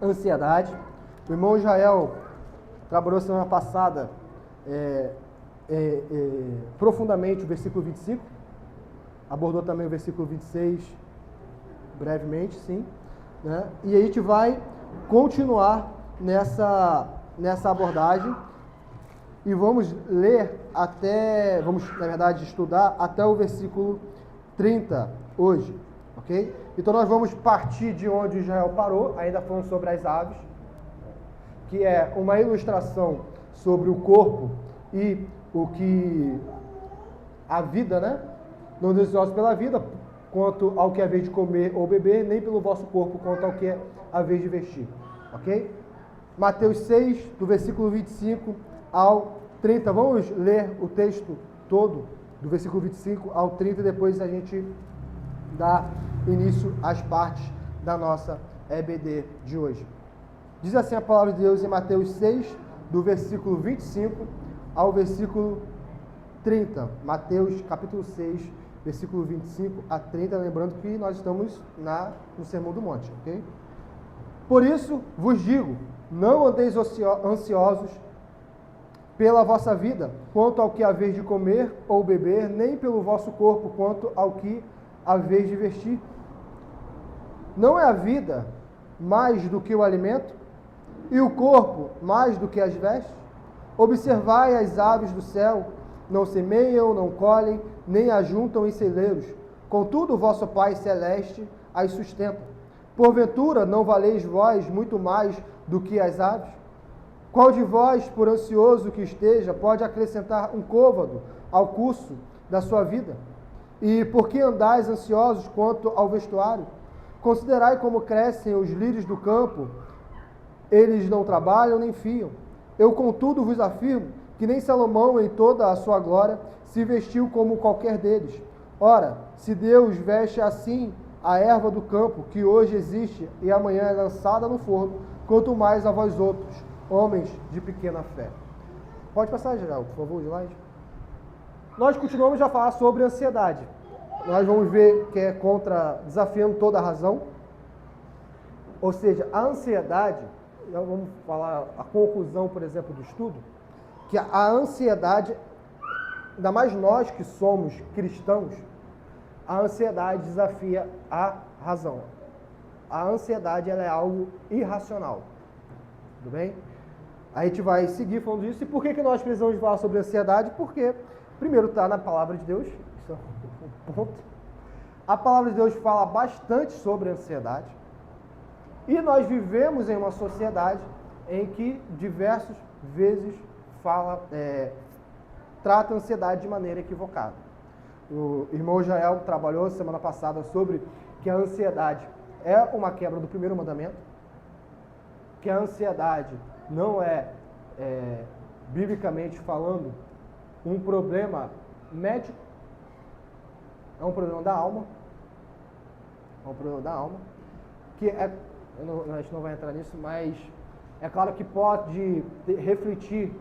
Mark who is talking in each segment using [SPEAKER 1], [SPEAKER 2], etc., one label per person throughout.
[SPEAKER 1] ansiedade. O irmão Israel trabalhou semana passada profundamente o versículo 25, abordou também o versículo 26, brevemente, sim, né? E a gente vai continuar nessa abordagem e vamos ler vamos, na verdade, estudar até o versículo 30 hoje, ok? Então nós vamos partir de onde Israel parou, ainda falando sobre as aves, que é uma ilustração sobre o corpo e o que a vida, né? Não desejosos pela vida, quanto ao que é a vez de comer ou beber, nem pelo vosso corpo, quanto ao que é a vez de vestir, ok? Mateus 6, do versículo 25 ao 30. Vamos ler o texto todo, do versículo 25 ao 30, e depois a gente dá início às partes da nossa EBD de hoje. Diz assim a palavra de Deus em Mateus 6, do versículo 25 ao versículo 30. Mateus capítulo 6, versículo 25 a 30, lembrando que nós estamos no Sermão do Monte, ok? Por isso vos digo, não andeis ansiosos pela vossa vida, quanto ao que haveis de comer ou beber, nem pelo vosso corpo, quanto ao que haveis de vestir. Não é a vida mais do que o alimento, e o corpo mais do que as vestes? Observai as aves do céu, não semeiam, não colhem, nem ajuntam em celeiros, contudo o vosso Pai Celeste as sustenta. Porventura não valeis vós muito mais do que as aves? Qual de vós, por ansioso que esteja, pode acrescentar um côvado ao curso da sua vida? E por que andais ansiosos quanto ao vestuário? Considerai como crescem os lírios do campo, eles não trabalham nem fiam. Eu, contudo, vos afirmo que nem Salomão, em toda a sua glória, se vestiu como qualquer deles. Ora, se Deus veste assim a erva do campo, que hoje existe e amanhã é lançada no forno, quanto mais a vós outros, homens de pequena fé. Pode passar, Geraldo, por favor, o slide. Nós continuamos a falar sobre ansiedade. Nós vamos ver que é desafiando toda a razão. Ou seja, a ansiedade, vamos falar a conclusão, por exemplo, do estudo, que a ansiedade, ainda mais nós que somos cristãos, a ansiedade desafia a razão. A ansiedade ela é algo irracional. Tudo bem? A gente vai seguir falando disso. E por que nós precisamos falar sobre ansiedade? Porque, primeiro, está na palavra de Deus. Isso é um ponto. A palavra de Deus fala bastante sobre ansiedade. E nós vivemos em uma sociedade em que diversas vezes trata a ansiedade de maneira equivocada. O irmão Jael trabalhou semana passada sobre que a ansiedade é uma quebra do primeiro mandamento, que a ansiedade não é, biblicamente falando, um problema médico, é um problema da alma, que a gente não vai entrar nisso, mas é claro que pode refletir,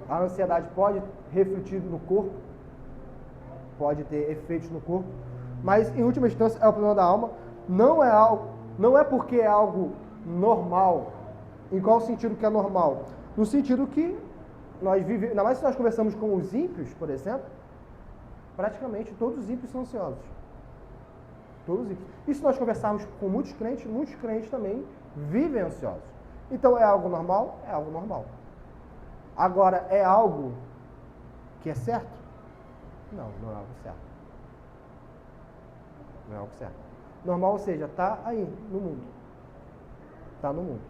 [SPEAKER 1] a ansiedade pode refletir no corpo, pode ter efeitos no corpo, mas em última instância é o problema da alma. Não é porque é algo normal. Em qual sentido que é normal? No sentido que nós vivemos, ainda mais se nós conversamos com os ímpios, por exemplo, praticamente todos os ímpios são ansiosos. Todos os ímpios. E se nós conversarmos com muitos crentes também vivem ansiosos. Então é algo normal? É algo normal. Agora, é algo que é certo? Não é algo certo. Não é algo certo. Normal, ou seja, está aí, no mundo. Está no mundo.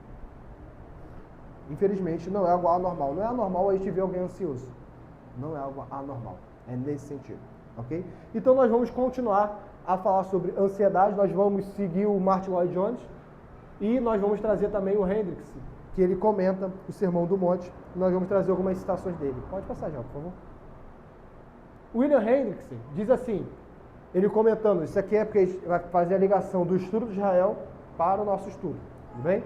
[SPEAKER 1] Infelizmente, não é algo anormal. Não é anormal a gente ver alguém ansioso. Não é algo anormal. É nesse sentido. Ok? Então, nós vamos continuar a falar sobre ansiedade. Nós vamos seguir o Martin Lloyd Jones. E nós vamos trazer também o Hendricks, que ele comenta o Sermão do Monte. Nós vamos trazer algumas citações dele. Pode passar já, por favor. William Hendricks diz assim, ele comentando, isso aqui é porque a gente vai fazer a ligação do estudo de Israel para o nosso estudo, tudo bem?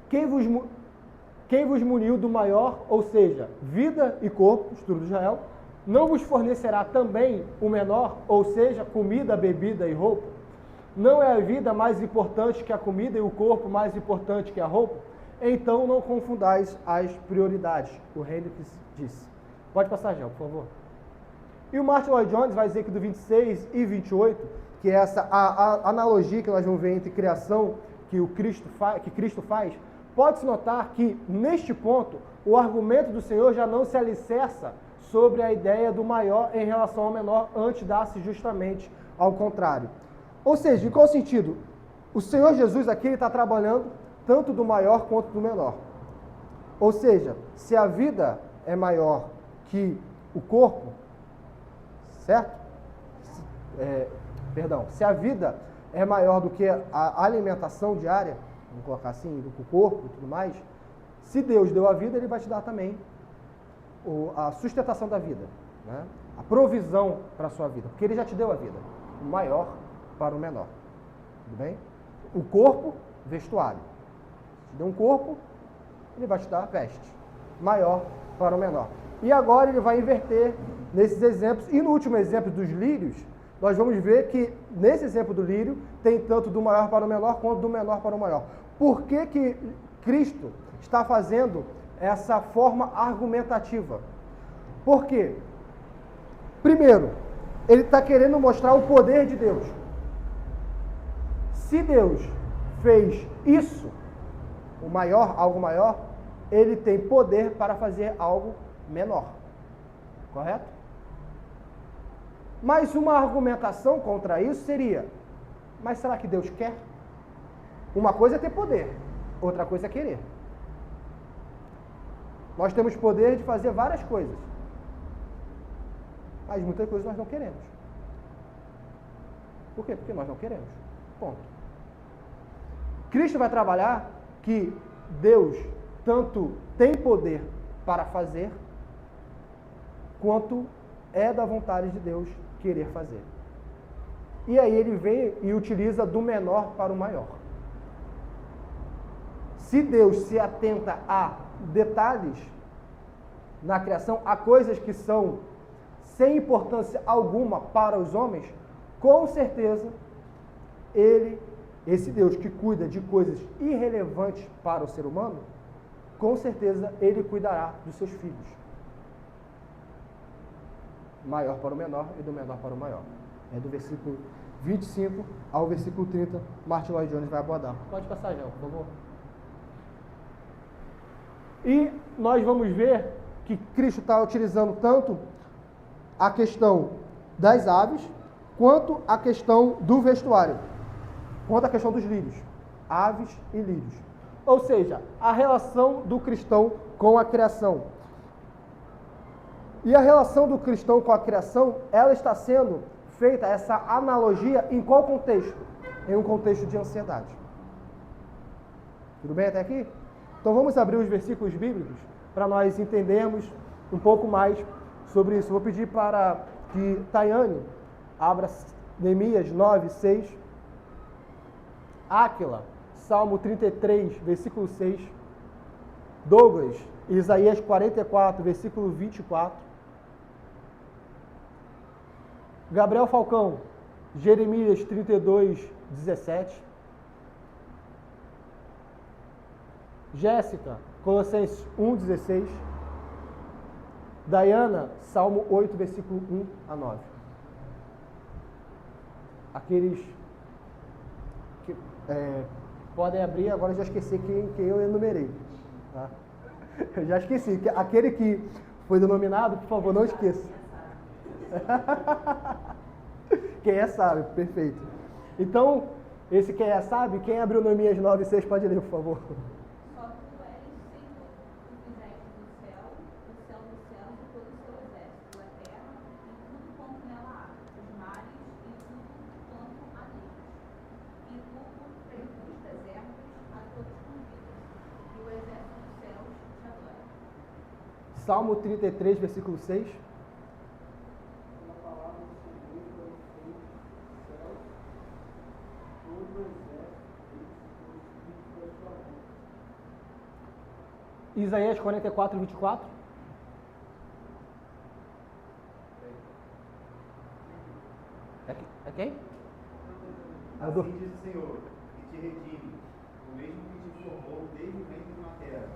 [SPEAKER 1] Quem vos muniu do maior, ou seja, vida e corpo, estudo de Israel, não vos fornecerá também o menor, ou seja, comida, bebida e roupa? não é a vida mais importante que a comida e o corpo mais importante que a roupa? Então não confundais as prioridades. O Hendricks disse. Pode passar, Gel, por favor. E o Martin Lloyd Jones vai dizer que do 26 e 28, que é essa a analogia que nós vamos ver entre criação que Cristo faz, pode-se notar que, neste ponto, o argumento do Senhor já não se alicerça sobre a ideia do maior em relação ao menor, antes dá-se justamente ao contrário. Ou seja, em qual sentido? O Senhor Jesus aqui está trabalhando tanto do maior quanto do menor. Ou seja, se a vida é maior que o corpo, certo? Se a vida é maior do que a alimentação diária, vamos colocar assim, do corpo e tudo mais, se Deus deu a vida, Ele vai te dar também a sustentação da vida, né? A provisão para a sua vida, porque Ele já te deu a vida, o maior para o menor, tudo bem? O corpo, vestuário. Se deu um corpo, Ele vai te dar veste, maior para o menor. E agora Ele vai inverter nesses exemplos, e no último exemplo dos lírios, nós vamos ver que nesse exemplo do lírio, tem tanto do maior para o menor, quanto do menor para o maior. Por que que Cristo está fazendo essa forma argumentativa? Por quê? Primeiro, Ele está querendo mostrar o poder de Deus. Se Deus fez isso, o maior, algo maior, Ele tem poder para fazer algo menor. Correto? Mas uma argumentação contra isso seria, mas será que Deus quer? Uma coisa é ter poder, outra coisa é querer. Nós temos poder de fazer várias coisas, mas muitas coisas nós não queremos. Por quê? Porque nós não queremos. Ponto. Cristo vai trabalhar que Deus tanto tem poder para fazer, quanto é da vontade de Deus querer fazer. E aí ele vem e utiliza do menor para o maior. Se Deus se atenta a detalhes na criação, a coisas que são sem importância alguma para os homens, com certeza esse Deus que cuida de coisas irrelevantes para o ser humano, com certeza Ele cuidará dos seus filhos. Maior para o menor e do menor para o maior. É do versículo 25 ao versículo 30, Martin Lloyd Jones vai abordar. Pode passar, Gel, por favor. E nós vamos ver que Cristo está utilizando tanto a questão das aves, quanto a questão do vestuário, quanto a questão dos lírios, aves e lírios. Ou seja, a relação do cristão com a criação. E a relação do cristão com a criação, ela está sendo feita, essa analogia, em qual contexto? Em um contexto de ansiedade. Tudo bem até aqui? Então vamos abrir os versículos bíblicos para nós entendermos um pouco mais sobre isso. Vou pedir para que Tayane abra Neemias 9, 6. Áquila, Salmo 33, versículo 6. Douglas, Isaías 44, versículo 24. Gabriel Falcão, Jeremias 32, 17. Jéssica, Colossenses 1, 16. Dayana, Salmo 8, versículo 1 a 9. Aqueles que podem abrir, agora eu já esqueci quem eu enumerei. Tá? Eu já esqueci. Aquele que foi denominado, por favor, não esqueça. Quem é sabe, perfeito. Então, esse quem é sabe, quem abriu Neemias 9, 6 pode ler, por favor.
[SPEAKER 2] Só tu és, Senhor, tu fizeste do céu dos céus e todo o seu exército, a terra e tudo quanto nela há, os mares e tudo quanto há neles. E tu prefus desertos a todos convidas, e o exército dos céus te adora.
[SPEAKER 1] Salmo 33, versículo 6. Isaías 44, 24. É quem? Assim
[SPEAKER 3] diz o Senhor, que te redime, o mesmo que te formou desde o ventre de uma terra.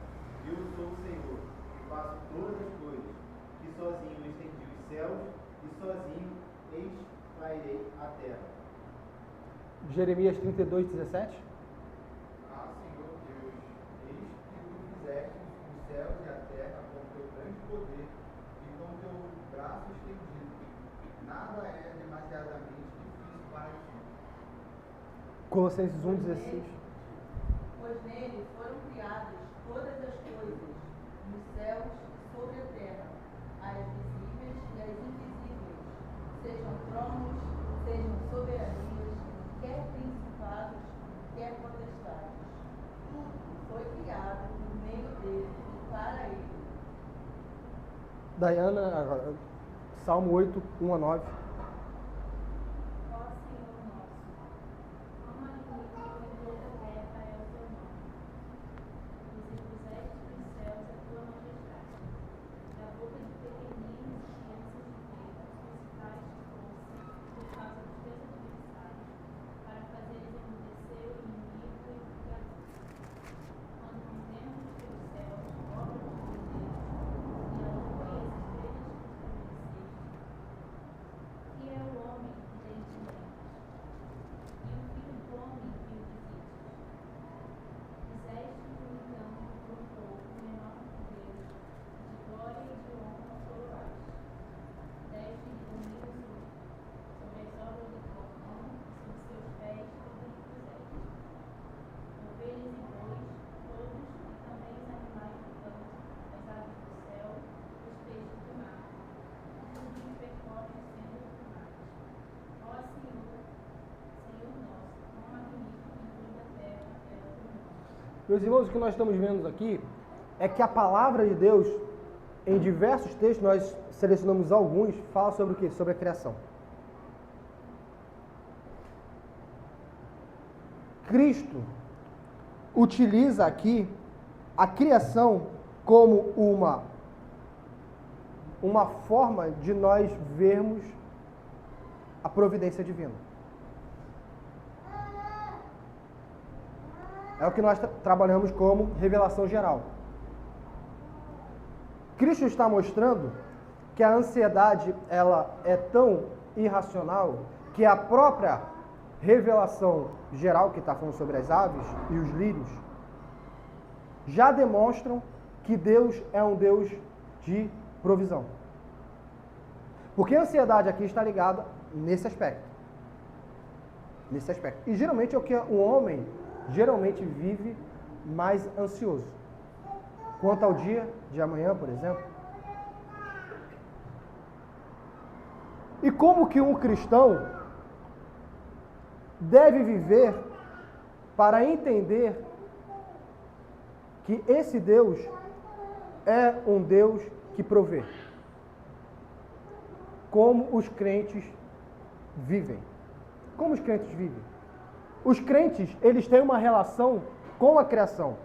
[SPEAKER 3] Eu sou o Senhor, que faço todas as coisas, que sozinho estendi os céus e sozinho extrairei a terra.
[SPEAKER 1] Jeremias 32, 17.
[SPEAKER 3] Ah, Senhor Deus, eis que tu fizeste os céus e a terra com teu grande poder e com teu braço estendido. Nada é demasiadamente difícil para ti.
[SPEAKER 1] Colossenses 1, 16.
[SPEAKER 4] Pois nele foram criadas todas as coisas, nos céus e sobre a terra, as visíveis e as invisíveis, sejam tronos, sejam soberanias, quer principados, quer potestades. Tudo foi criado no meio dele e para ele.
[SPEAKER 1] Dayana, agora, Salmo 8, 1 a 9.
[SPEAKER 2] Ó Senhor nosso, quão magnífico em toda a terra é o teu nome. Nos impuseste dos céus a tua majestade. Da boca de pequeninos e crianças de peito, suscitaste força por causa dos teus adversários, para fazeres emmudecer o inimigo e o vingador. Quando contemos os teus céus, obra dos teus dedos, e a lua e as estrelas que estabeleceste, que é o homem que tem te lembras, e o filho do homem que o visites. Fizeste-o então por um pouco menor que Deus, de glória e de honra coroaste. Deste-lhe domínio sobre as obras da tua mão, e sob seus pés tudo lhe puseste. Ovelhas e bois, todos, e também os animais do campo, as aves do céu, os peixes do mar, tudo lhe percorre sendo firmado. Ó Senhor, Senhor nosso, quão magnífico em toda a terra é o teu nome.
[SPEAKER 1] Meus irmãos, o que nós estamos vendo aqui é que a palavra de Deus, em diversos textos, nós selecionamos alguns, fala sobre o quê? Sobre a criação. Cristo utiliza aqui a criação como uma forma de nós vermos a providência divina. É o que nós trabalhamos como revelação geral. Cristo está mostrando que a ansiedade ela é tão irracional que a própria revelação geral, que está falando sobre as aves e os lírios, já demonstram que Deus é um Deus de provisão. Porque a ansiedade aqui está ligada nesse aspecto. Nesse aspecto. E geralmente é o que o homem geralmente vive mais ansioso. Quanto ao dia de amanhã, por exemplo. E como que um cristão deve viver para entender que esse Deus é um Deus que provê? Como os crentes vivem. Como os crentes vivem? Os crentes, eles têm uma relação com a criação.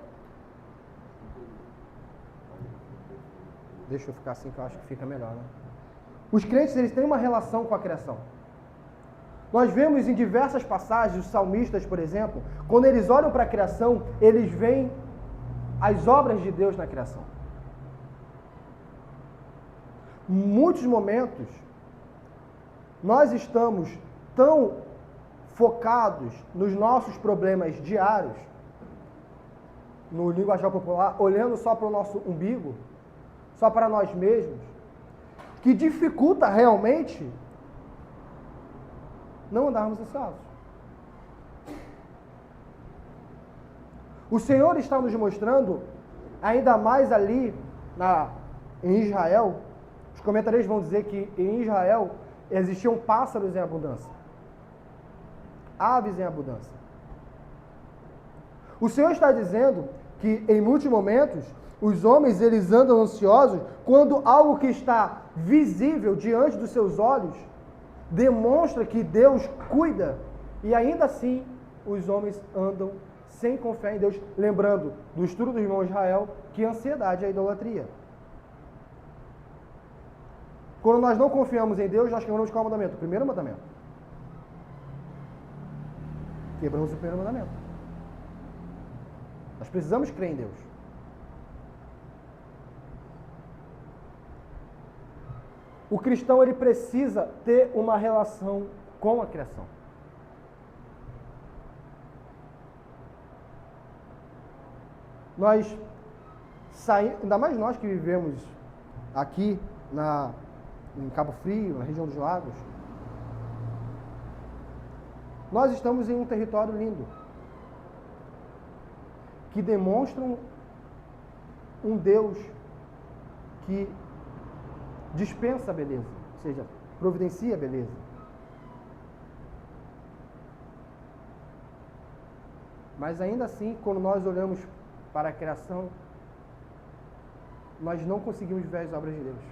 [SPEAKER 1] Deixa eu ficar assim que eu acho que fica melhor, né? Os crentes, eles têm uma relação com a criação. Nós vemos em diversas passagens, os salmistas, por exemplo, quando eles olham para a criação, eles veem as obras de Deus na criação. Em muitos momentos, nós estamos tão focados nos nossos problemas diários, no linguajar popular, olhando só para o nosso umbigo, só para nós mesmos, que dificulta realmente não andarmos ansiosos. O Senhor está nos mostrando, ainda mais ali em Israel, os comentaristas vão dizer que em Israel existiam pássaros em abundância, aves em abundância. O Senhor está dizendo que em muitos momentos os homens eles andam ansiosos quando algo que está visível diante dos seus olhos demonstra que Deus cuida, e ainda assim os homens andam sem confiar em Deus, lembrando do estudo do irmão Israel que a ansiedade é a idolatria. Quando nós não confiamos em Deus, nós quebramos qual mandamento? O primeiro mandamento. quebramos o primeiro mandamento. Nós precisamos crer em Deus. O cristão, ele precisa ter uma relação com a criação. Nós saímos, ainda mais nós que vivemos aqui em Cabo Frio, na região dos lagos, nós estamos em um território lindo, que demonstra um Deus que dispensa a beleza, ou seja, providencia a beleza. Mas ainda assim, quando nós olhamos para a criação, nós não conseguimos ver as obras de Deus.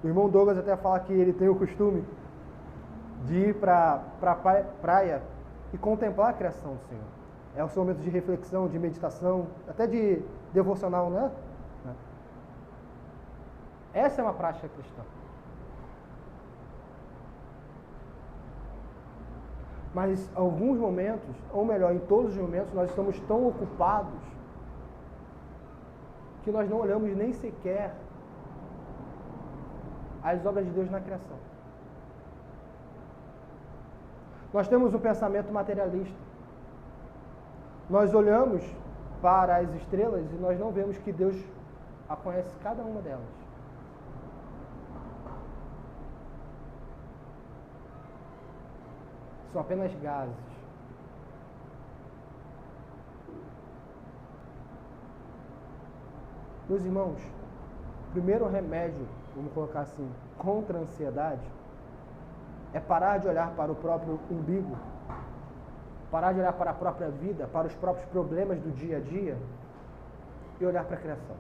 [SPEAKER 1] O irmão Douglas até fala que ele tem o costume de ir para a praia e contemplar a criação do Senhor. É o seu momento de reflexão, de meditação, até de devocional, né? Essa é uma prática cristã. Mas em alguns momentos, ou melhor, em todos os momentos, nós estamos tão ocupados que nós não olhamos nem sequer as obras de Deus na criação. Nós temos um pensamento materialista. Nós olhamos para as estrelas e nós não vemos que Deus a conhece cada uma delas. São apenas gases. Meus irmãos, o primeiro remédio, vamos colocar assim, contra a ansiedade, é parar de olhar para o próprio umbigo, parar de olhar para a própria vida, para os próprios problemas do dia a dia e olhar para a criação.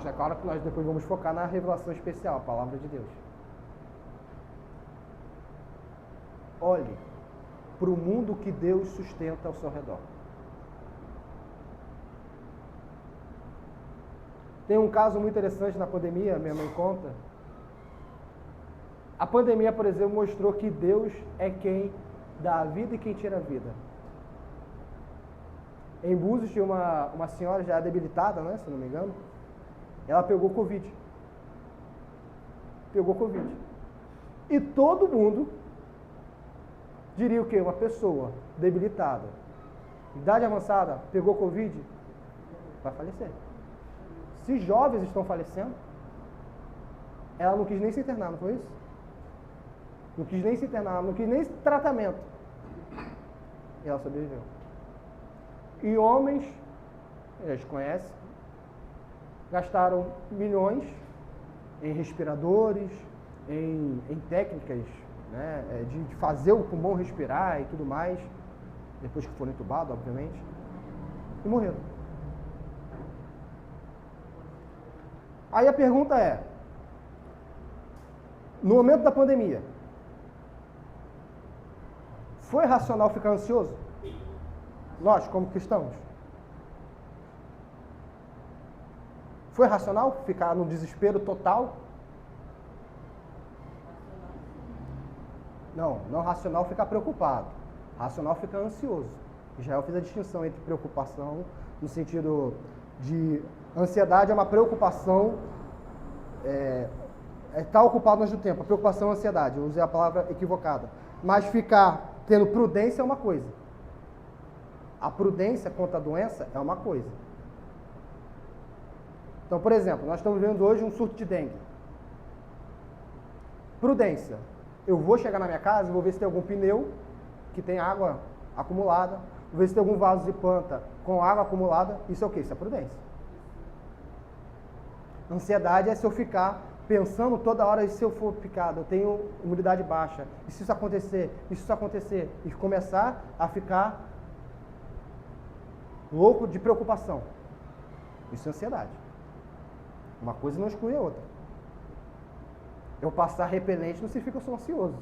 [SPEAKER 1] É claro que nós depois vamos focar na revelação especial, a palavra de Deus. Olhe para o mundo que Deus sustenta ao seu redor. Tem um caso muito interessante na pandemia, minha mãe conta. A pandemia, por exemplo, mostrou que Deus é quem dá a vida e quem tira a vida. Em Búzios tinha uma senhora já debilitada, né, se não me engano. Ela pegou Covid. E todo mundo diria o quê? Uma pessoa debilitada, idade avançada, pegou Covid, vai falecer. Se jovens estão falecendo, ela não quis nem se internar, não foi isso? Não quis nem se internar, não quis nem tratamento. E ela sobreviveu. E homens, a gente conhece, gastaram milhões em respiradores, em técnicas, né, de fazer o pulmão respirar e tudo mais, depois que foram entubados, obviamente, e morreram. Aí a pergunta é, no momento da pandemia, foi racional ficar ansioso? Nós, como cristãos? Foi racional ficar no desespero total? Não racional ficar preocupado. Racional ficar ansioso. Israel fez a distinção entre preocupação, no sentido de ansiedade é uma preocupação, estar ocupado antes do tempo. A preocupação é ansiedade, eu usei a palavra equivocada. Mas ficar tendo prudência é uma coisa. A prudência contra a doença é uma coisa. Então, por exemplo, nós estamos vivendo hoje um surto de dengue. Prudência. Eu vou chegar na minha casa, vou ver se tem algum pneu que tem água acumulada, vou ver se tem algum vaso de planta com água acumulada. Isso é o quê? Isso é prudência. Ansiedade é se eu ficar pensando toda hora, e se eu for picado, eu tenho imunidade baixa, e se isso acontecer, e começar a ficar louco de preocupação. Isso é ansiedade. Uma coisa não exclui a outra. Eu passar repelente não significa que eu sou ansioso,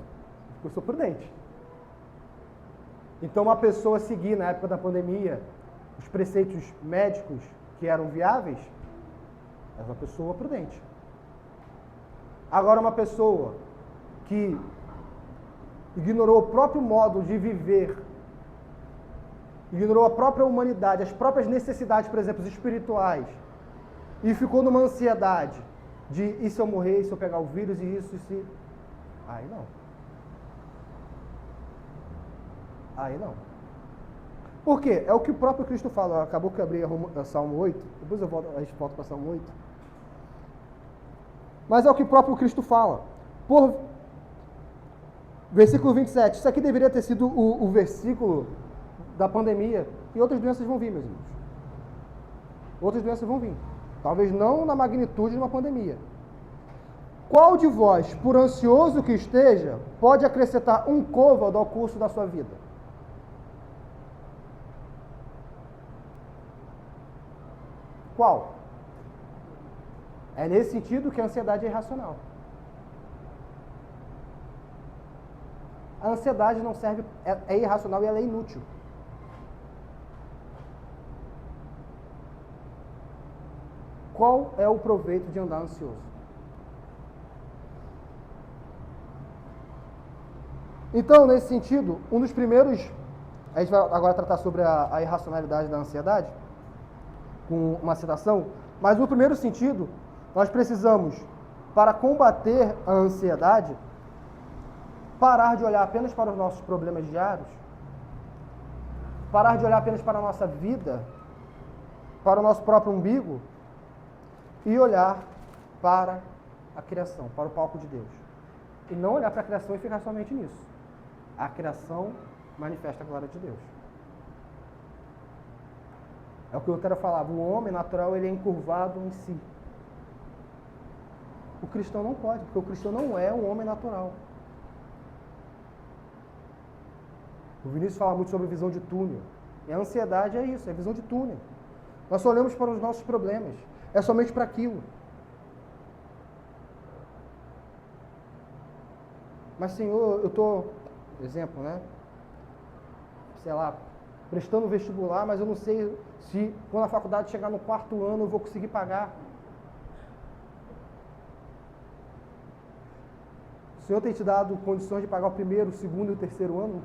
[SPEAKER 1] eu sou prudente. Então, uma pessoa seguir, na época da pandemia, os preceitos médicos que eram viáveis, é uma pessoa prudente. Agora, uma pessoa que ignorou o próprio modo de viver, ignorou a própria humanidade, as próprias necessidades, por exemplo, espirituais, e ficou numa ansiedade de e se eu morrer, e se eu pegar o vírus, e isso, e se... Aí não. Aí não. Por quê? É o que o próprio Cristo fala. Acabou que eu abri Salmo 8, depois a gente volta para Salmo 8. Mas é o que o próprio Cristo fala. Versículo 27. Isso aqui deveria ter sido o versículo da pandemia. E outras doenças vão vir, meus irmãos. Outras doenças vão vir. Talvez não na magnitude de uma pandemia. Qual de vós, por ansioso que esteja, pode acrescentar um côvado ao curso da sua vida? Qual? É nesse sentido que a ansiedade é irracional. A ansiedade não serve, é irracional e ela é inútil. Qual é o proveito de andar ansioso? Então, nesse sentido, um dos primeiros... A gente vai agora tratar sobre a irracionalidade da ansiedade, com uma citação, mas no primeiro sentido, nós precisamos, para combater a ansiedade, parar de olhar apenas para os nossos problemas diários, parar de olhar apenas para a nossa vida, para o nosso próprio umbigo, e olhar para a criação, para o palco de Deus. E não olhar para a criação e ficar somente nisso. A criação manifesta a glória de Deus. É o que o Lutero falava, o homem natural ele é encurvado em si. O cristão não pode, porque o cristão não é um homem natural. O Vinícius fala muito sobre visão de túnel. E a ansiedade é isso, é visão de túnel. Nós só olhamos para os nossos problemas. É somente para aquilo. Mas, Senhor, eu estou, exemplo, né? Sei lá, prestando vestibular, mas eu não sei se quando a faculdade chegar no 4º ano eu vou conseguir pagar. O Senhor tem te dado condições de pagar o 1º, o 2º e o 3º ano?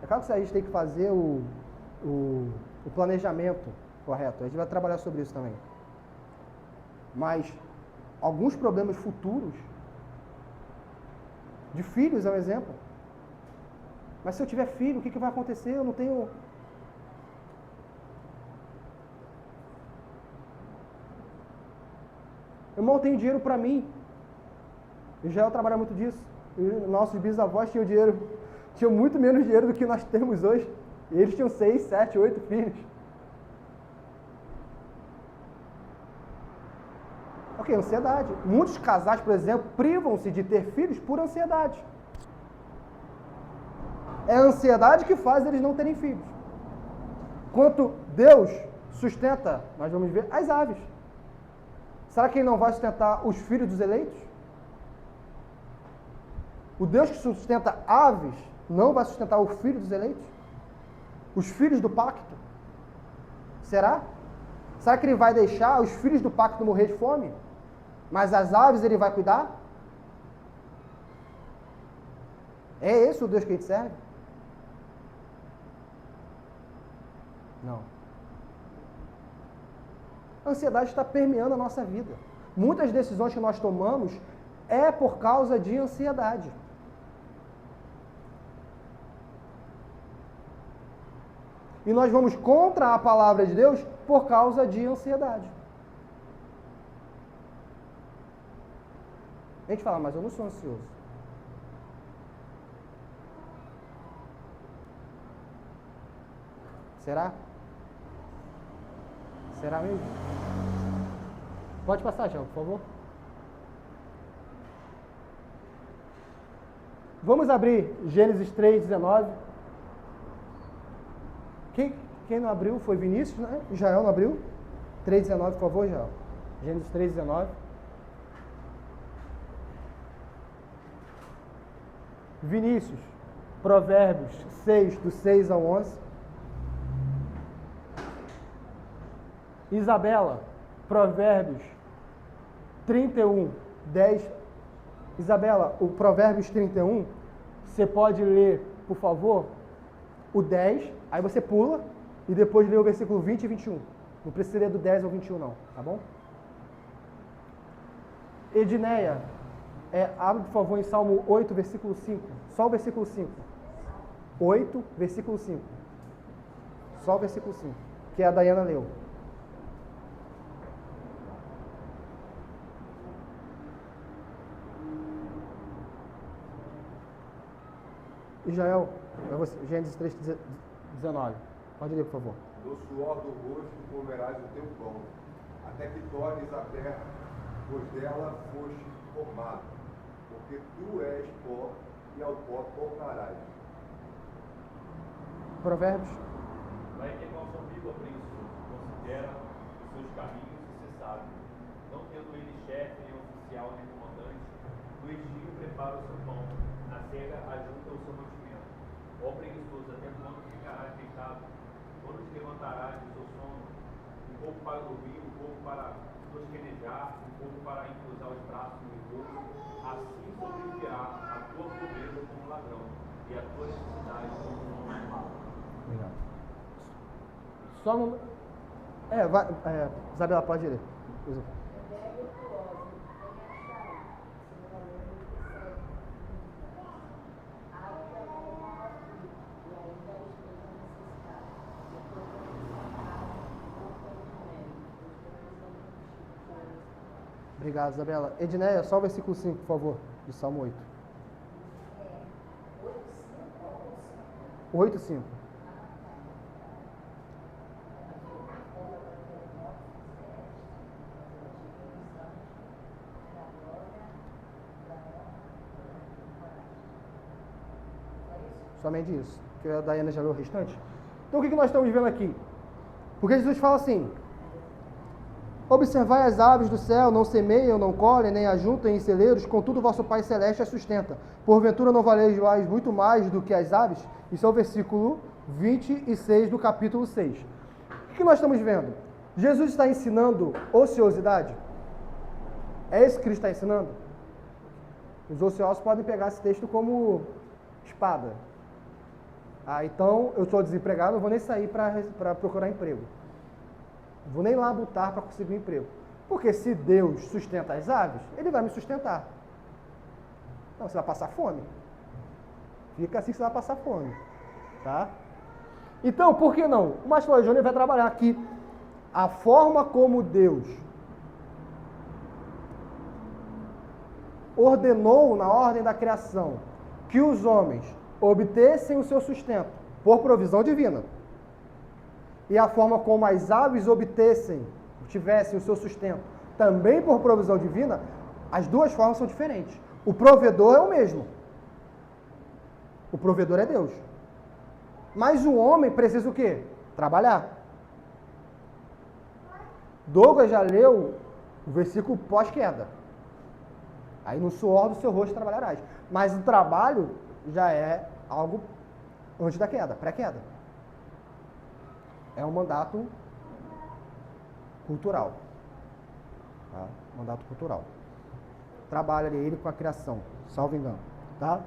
[SPEAKER 1] É claro que a gente tem que fazer o planejamento correto. A gente vai trabalhar sobre isso também. Mas alguns problemas futuros, de filhos é um exemplo. Mas se eu tiver filho, o que vai acontecer? Eu não tenho... Eu mal tenho dinheiro para mim. Israel trabalha muito disso. E nossos bisavós tinham muito menos dinheiro do que nós temos hoje. E eles tinham 6, 7, 8 filhos. Ok, ansiedade. Muitos casais, por exemplo, privam-se de ter filhos por ansiedade. É a ansiedade que faz eles não terem filhos. Quanto Deus sustenta, nós vamos ver, as aves. Será que Ele não vai sustentar os filhos dos eleitos? O Deus que sustenta aves não vai sustentar o filho dos eleitos? Os filhos do pacto? Será? Será que Ele vai deixar os filhos do pacto morrer de fome? Mas as aves Ele vai cuidar? É esse o Deus que a gente serve? Não. A ansiedade está permeando a nossa vida. Muitas decisões que nós tomamos é por causa de ansiedade. E nós vamos contra a palavra de Deus por causa de ansiedade. A gente fala, mas eu não sou ansioso. Será? Será mesmo? Pode passar, João, por favor. Vamos abrir Gênesis 3:19. Quem não abriu foi Vinícius, né? Israel não abriu. 3:19, por favor, Israel. Gênesis 3:19. Vinícius, Provérbios 6, do 6 ao 11. Isabela, Provérbios 31, 10. Isabela, o Provérbios 31, você pode ler, por favor, o 10, aí você pula e depois lê o versículo 20 e 21. Não precisa ler do 10 ao 21 não, tá bom? Edneia, abre por favor em Salmo 8, versículo 5. Só o versículo 5. 8, versículo 5. Só o versículo 5, que a Dayana leu. Israel, Gênesis 3, 19. Pode ler, por favor.
[SPEAKER 5] Do suor do rosto comerás o teu pão, até que tornes a terra, pois dela foste formado, porque tu és pó, e ao pó tornarás.
[SPEAKER 1] Provérbios.
[SPEAKER 6] Vai ter nosso amigo preguiçoso, considera os seus caminhos e se sabe. Não tendo ele chefe, nem oficial, nem comandante, no exílio prepara o seu pão, na cega ajunta o seu mantimento. Ó preguiçoso, até quando ficarás deitado? Quando te levantarás do seu sono? Um pouco para dormir, um pouco para tosquenejar, um pouco para encruzar os braços no bolso. Assim sobreviverá a tua pobreza como ladrão, e a tua necessidade como um homem mau.
[SPEAKER 1] Obrigado. Só no... Isabela, pode ler. Obrigado, Isabela. Edneia, só o versículo 5, por favor, de Salmo 8. 8, 5. Somente isso, que a Dayana já leu o restante. Então o que nós estamos vendo aqui? Porque Jesus fala assim: observai as aves do céu, não semeiam, não colhem, nem ajuntam em celeiros, contudo vosso Pai Celeste as sustenta. Porventura não valeis muito mais do que as aves? Isso é o versículo 26 do capítulo 6. O que nós estamos vendo? Jesus está ensinando ociosidade? É isso que ele está ensinando? Os ociosos podem pegar esse texto como espada. Então eu estou desempregado, não vou nem sair para procurar emprego. Não vou nem lá lutar para conseguir um emprego. Porque se Deus sustenta as aves, Ele vai me sustentar. Não, você vai passar fome. Fica assim que você vai passar fome. Tá? Então, por que não? O Mastor Júnior vai trabalhar aqui a forma como Deus ordenou na ordem da criação que os homens obtessem o seu sustento por provisão divina. E a forma como as aves tivessem o seu sustento também por provisão divina, as duas formas são diferentes. O provedor é o mesmo. O provedor é Deus. Mas o homem precisa o quê? Trabalhar. Douglas já leu o versículo pós-queda. Aí no suor do seu rosto trabalharás. Mas o trabalho já é algo antes da queda, pré-queda. É um mandato cultural. Tá? Mandato cultural. Trabalha ele com a criação, salvo engano. Tá?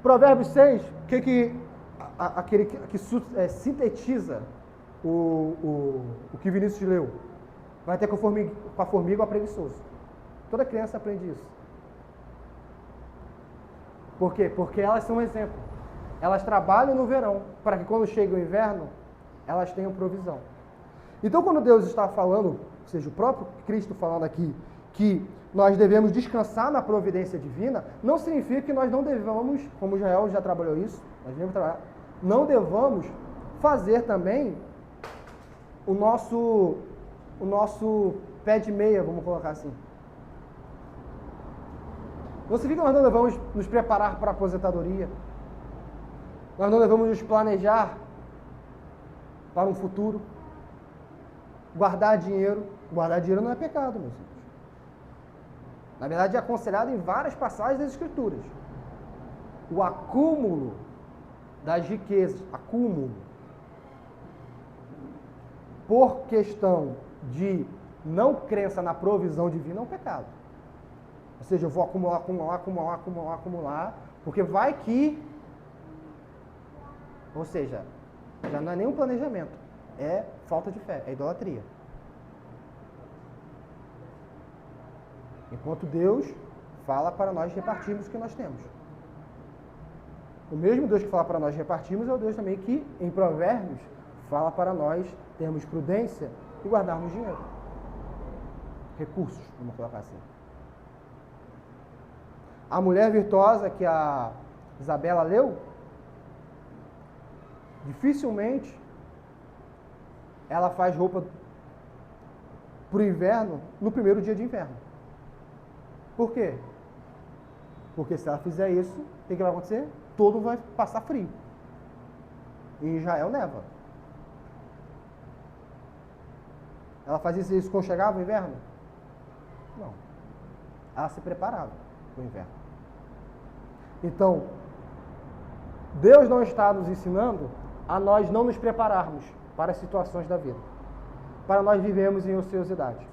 [SPEAKER 1] Provérbios 6, aquele que sintetiza o que Vinícius leu. Vai ter com a formiga ou a preguiçoso. Toda criança aprende isso. Por quê? Porque elas são um exemplo. Elas trabalham no verão, para que quando chega o inverno, elas tenham provisão. Então, quando Deus está falando, ou seja, o próprio Cristo falando aqui, que nós devemos descansar na providência divina, não significa que nós não devamos, como Israel já trabalhou isso, nós devemos trabalhar, não devamos fazer também o nosso pé de meia, vamos colocar assim. Não significa que nós não devamos nos preparar para a aposentadoria, nós não devemos nos planejar para um futuro, guardar dinheiro não é pecado, meus filhos. Na verdade, é aconselhado em várias passagens das Escrituras. O acúmulo das riquezas, acúmulo, por questão de não crença na provisão divina é um pecado. Ou seja, eu vou acumular, porque vai que... Ou seja, já não é nem um planejamento, é falta de fé, é idolatria. Enquanto Deus fala para nós repartirmos o que nós temos. O mesmo Deus que fala para nós repartirmos é o Deus também que, em Provérbios, fala para nós termos prudência e guardarmos dinheiro. Recursos, vamos colocar assim. A mulher virtuosa que a Isabela leu, dificilmente ela faz roupa para o inverno no primeiro dia de inverno. Por quê? Porque se ela fizer isso, o que vai acontecer? Todo vai passar frio. Em Israel neva. Ela fazia isso quando chegava o inverno? Não. Ela se preparava para o inverno. Então, Deus não está nos ensinando a nós não nos prepararmos para as situações da vida, para nós vivermos em ociosidade.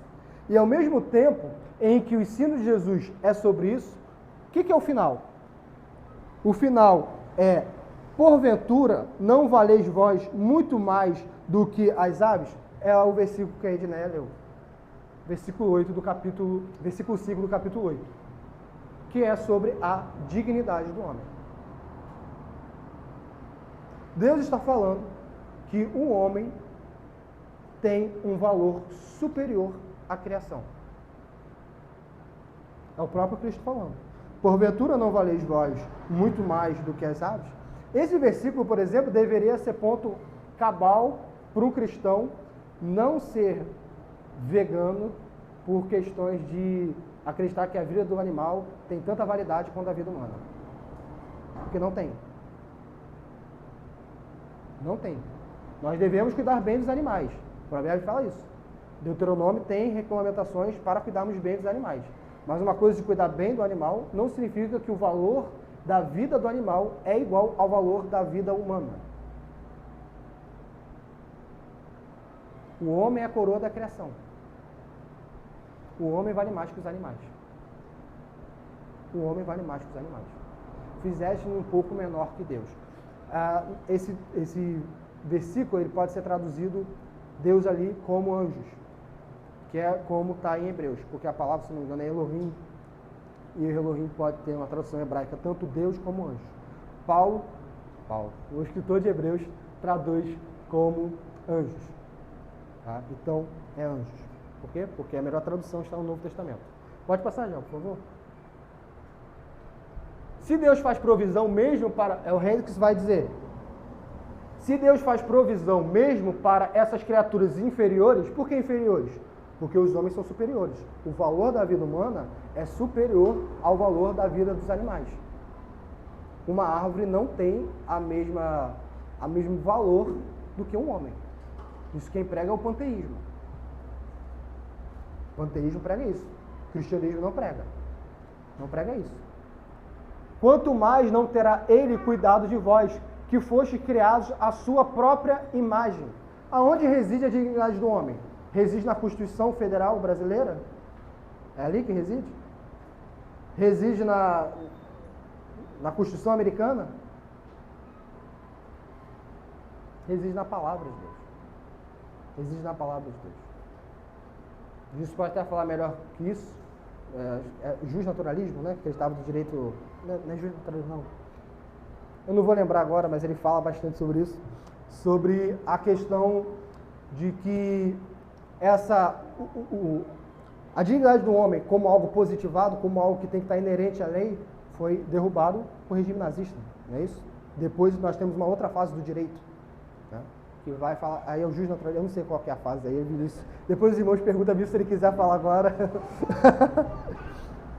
[SPEAKER 1] E ao mesmo tempo em que o ensino de Jesus é sobre isso, o que é o final? O final é, porventura, não valeis vós muito mais do que as aves? É o versículo que a Edneia leu. Versículo 8 do capítulo, versículo 5 do capítulo 8, que é sobre a dignidade do homem. Deus está falando que o homem tem um valor superior à criação. É o próprio Cristo falando. Porventura não valeis vós muito mais do que as aves? Esse versículo, por exemplo, deveria ser ponto cabal para um cristão não ser vegano por questões de acreditar que a vida do animal tem tanta validade quanto a vida humana. Porque não tem. Não tem. Nós devemos cuidar bem dos animais. O Provérbio fala isso. Deuteronômio tem regulamentações para cuidarmos bem dos animais. Mas uma coisa de cuidar bem do animal não significa que o valor da vida do animal é igual ao valor da vida humana. O homem é a coroa da criação. O homem vale mais que os animais. O homem vale mais que os animais. Fizeste um pouco menor que Deus. Esse versículo ele pode ser traduzido Deus ali como anjos, que é como está em Hebreus, porque a palavra, se não me engano, é Elohim, e Elohim pode ter uma tradução hebraica, tanto Deus como anjos. Paulo, o escritor de Hebreus, traduz como anjos. Tá? Então, é anjos. Por quê? Porque a melhor tradução está no Novo Testamento. Pode passar, João, por favor. Se Deus faz provisão mesmo para... É o Hendricks vai dizer. Se Deus faz provisão mesmo para essas criaturas inferiores, por que inferiores? Porque os homens são superiores. O valor da vida humana é superior ao valor da vida dos animais. Uma árvore não tem o mesmo valor do que um homem. Isso quem prega é o panteísmo. O panteísmo prega isso. O cristianismo não prega. Não prega isso. Quanto mais não terá ele cuidado de vós, que fostes criados à sua própria imagem. Aonde reside a dignidade do homem? Reside na Constituição Federal Brasileira? É ali que reside? Reside na Constituição Americana? Reside na Palavra de Deus. Reside na Palavra de Deus. Jesus pode até falar melhor que isso. É justnaturalismo, né? Que ele estava do direito... Não é justnaturalismo, não. Eu não vou lembrar agora, mas ele fala bastante sobre isso. Sobre a questão de que a dignidade do homem como algo positivado, como algo que tem que estar inerente à lei, foi derrubado por regime nazista, não é isso? Depois nós temos uma outra fase do direito, né? Que vai falar, aí é o juiz natural, eu não sei qual que é a fase aí, depois os irmãos perguntam a mim se ele quiser falar agora.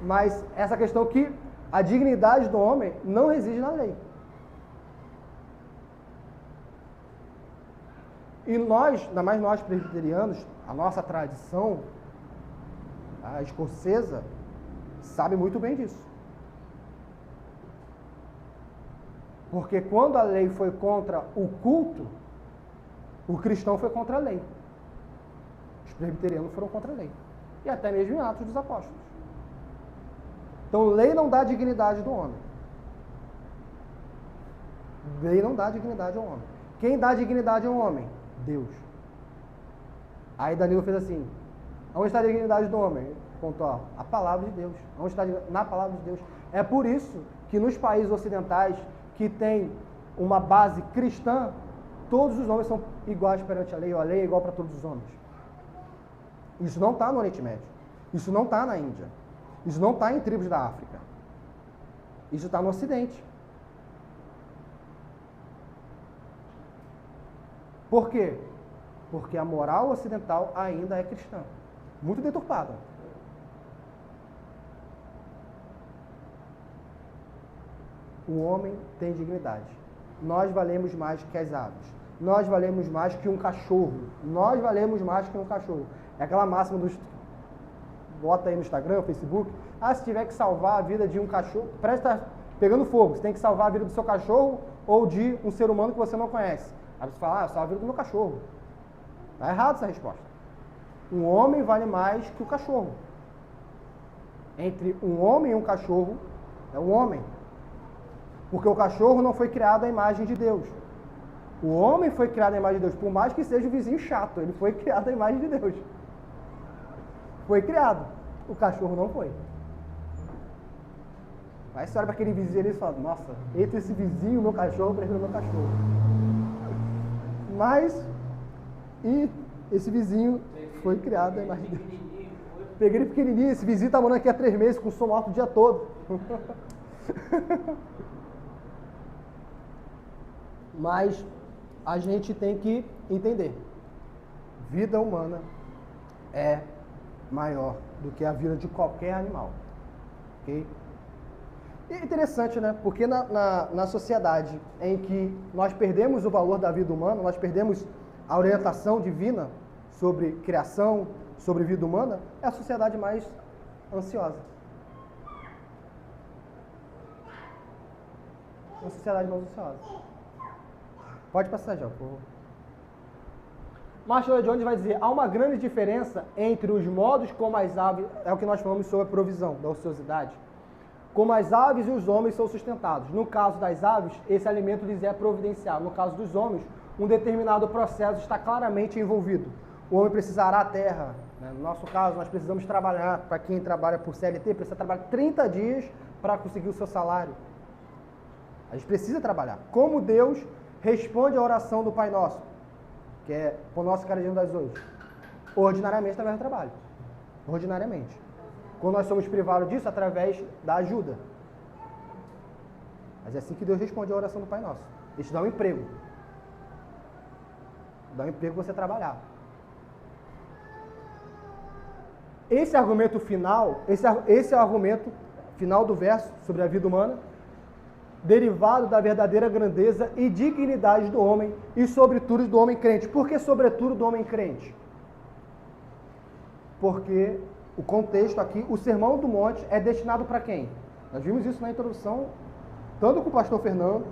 [SPEAKER 1] Mas essa questão que a dignidade do homem não reside na lei. E nós, ainda mais nós presbiterianos, a nossa tradição, a escocesa, sabe muito bem disso. Porque quando a lei foi contra o culto, o cristão foi contra a lei. Os presbiterianos foram contra a lei. E até mesmo em Atos dos Apóstolos. Então, lei não dá dignidade do homem. Lei não dá dignidade ao homem. Quem dá dignidade ao homem? Deus. Aí Danilo fez assim: onde está a dignidade do homem? Ponto, a palavra de Deus. Onde está na palavra de Deus? É por isso que nos países ocidentais que tem uma base cristã, todos os homens são iguais perante a lei é igual para todos os homens. Isso não está no Oriente Médio. Isso não está na Índia. Isso não está em tribos da África. Isso está no Ocidente. Por quê? Porque a moral ocidental ainda é cristã. Muito deturpada. O homem tem dignidade. Nós valemos mais que as aves. Nós valemos mais que um cachorro. Nós valemos mais que um cachorro. É aquela máxima dos... Bota aí no Instagram, Facebook. Se tiver que salvar a vida de um cachorro... Parece que está pegando fogo. Você tem que salvar a vida do seu cachorro ou de um ser humano que você não conhece. Aí você fala, salva a vida do meu cachorro. Está errado essa resposta. Um homem vale mais que o cachorro. Entre um homem e um cachorro, é um homem. Porque o cachorro não foi criado à imagem de Deus. O homem foi criado à imagem de Deus, por mais que seja o vizinho chato, ele foi criado à imagem de Deus. Foi criado. O cachorro não foi. Aí você olha para aquele vizinho ali e fala, nossa, entre esse vizinho e o meu cachorro, eu prefiro o meu cachorro. Mas, e esse vizinho foi criado à imagem de Deus. Peguei ele pequenininho, esse vizinho está morando aqui há 3 meses com som alto o dia todo. Mas a gente tem que entender, vida humana é maior do que a vida de qualquer animal. Okay? E é interessante, né? Porque na sociedade em que nós perdemos o valor da vida humana, nós perdemos a orientação divina sobre criação, sobre vida humana, é a sociedade mais ansiosa. É a sociedade mais ansiosa. Pode passar, João, por favor. Marshall Jones vai dizer, há uma grande diferença entre os modos como as aves, é o que nós falamos sobre a provisão, da ociosidade, como as aves e os homens são sustentados. No caso das aves, esse alimento lhes é providencial. No caso dos homens, um determinado processo está claramente envolvido. O homem precisa arar a terra. Né? No nosso caso, nós precisamos trabalhar, para quem trabalha por CLT, precisa trabalhar 30 dias para conseguir o seu salário. A gente precisa trabalhar. Como Deus responde à oração do Pai Nosso, que é o nosso cada dia das hoje? Ordinariamente, através do trabalho. Ordinariamente. Quando nós somos privados disso, através da ajuda. Mas é assim que Deus responde à oração do Pai Nosso. Ele te dá um emprego. Dá um emprego para você trabalhar. Esse argumento final, esse é o argumento final do verso sobre a vida humana, derivado da verdadeira grandeza e dignidade do homem e, sobretudo, do homem crente. Por que, sobretudo, do homem crente? Porque o contexto aqui, o Sermão do Monte é destinado para quem? Nós vimos isso na introdução, tanto com o pastor Fernando,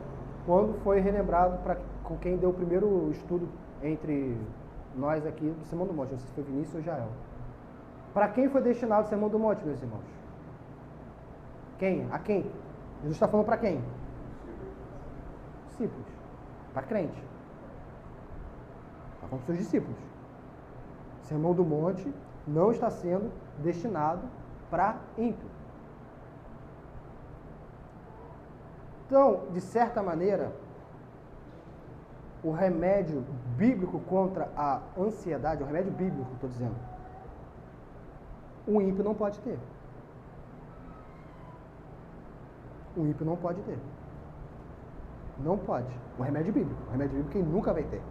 [SPEAKER 1] quando foi relembrado com quem deu o primeiro estudo entre nós aqui do Sermão do Monte, não sei se foi Vinícius ou Jael. Para quem foi destinado o Sermão do Monte, meus irmãos? Quem? A quem? Jesus está falando para quem? Discípulos. Para crente. Está falando para os seus discípulos. O Sermão do Monte não está sendo destinado para ímpio. Então, de certa maneira, o remédio bíblico contra a ansiedade, o remédio bíblico, estou dizendo, o ímpio não pode ter. O ímpio não pode ter. Não pode. O remédio bíblico. O remédio bíblico ele nunca vai ter.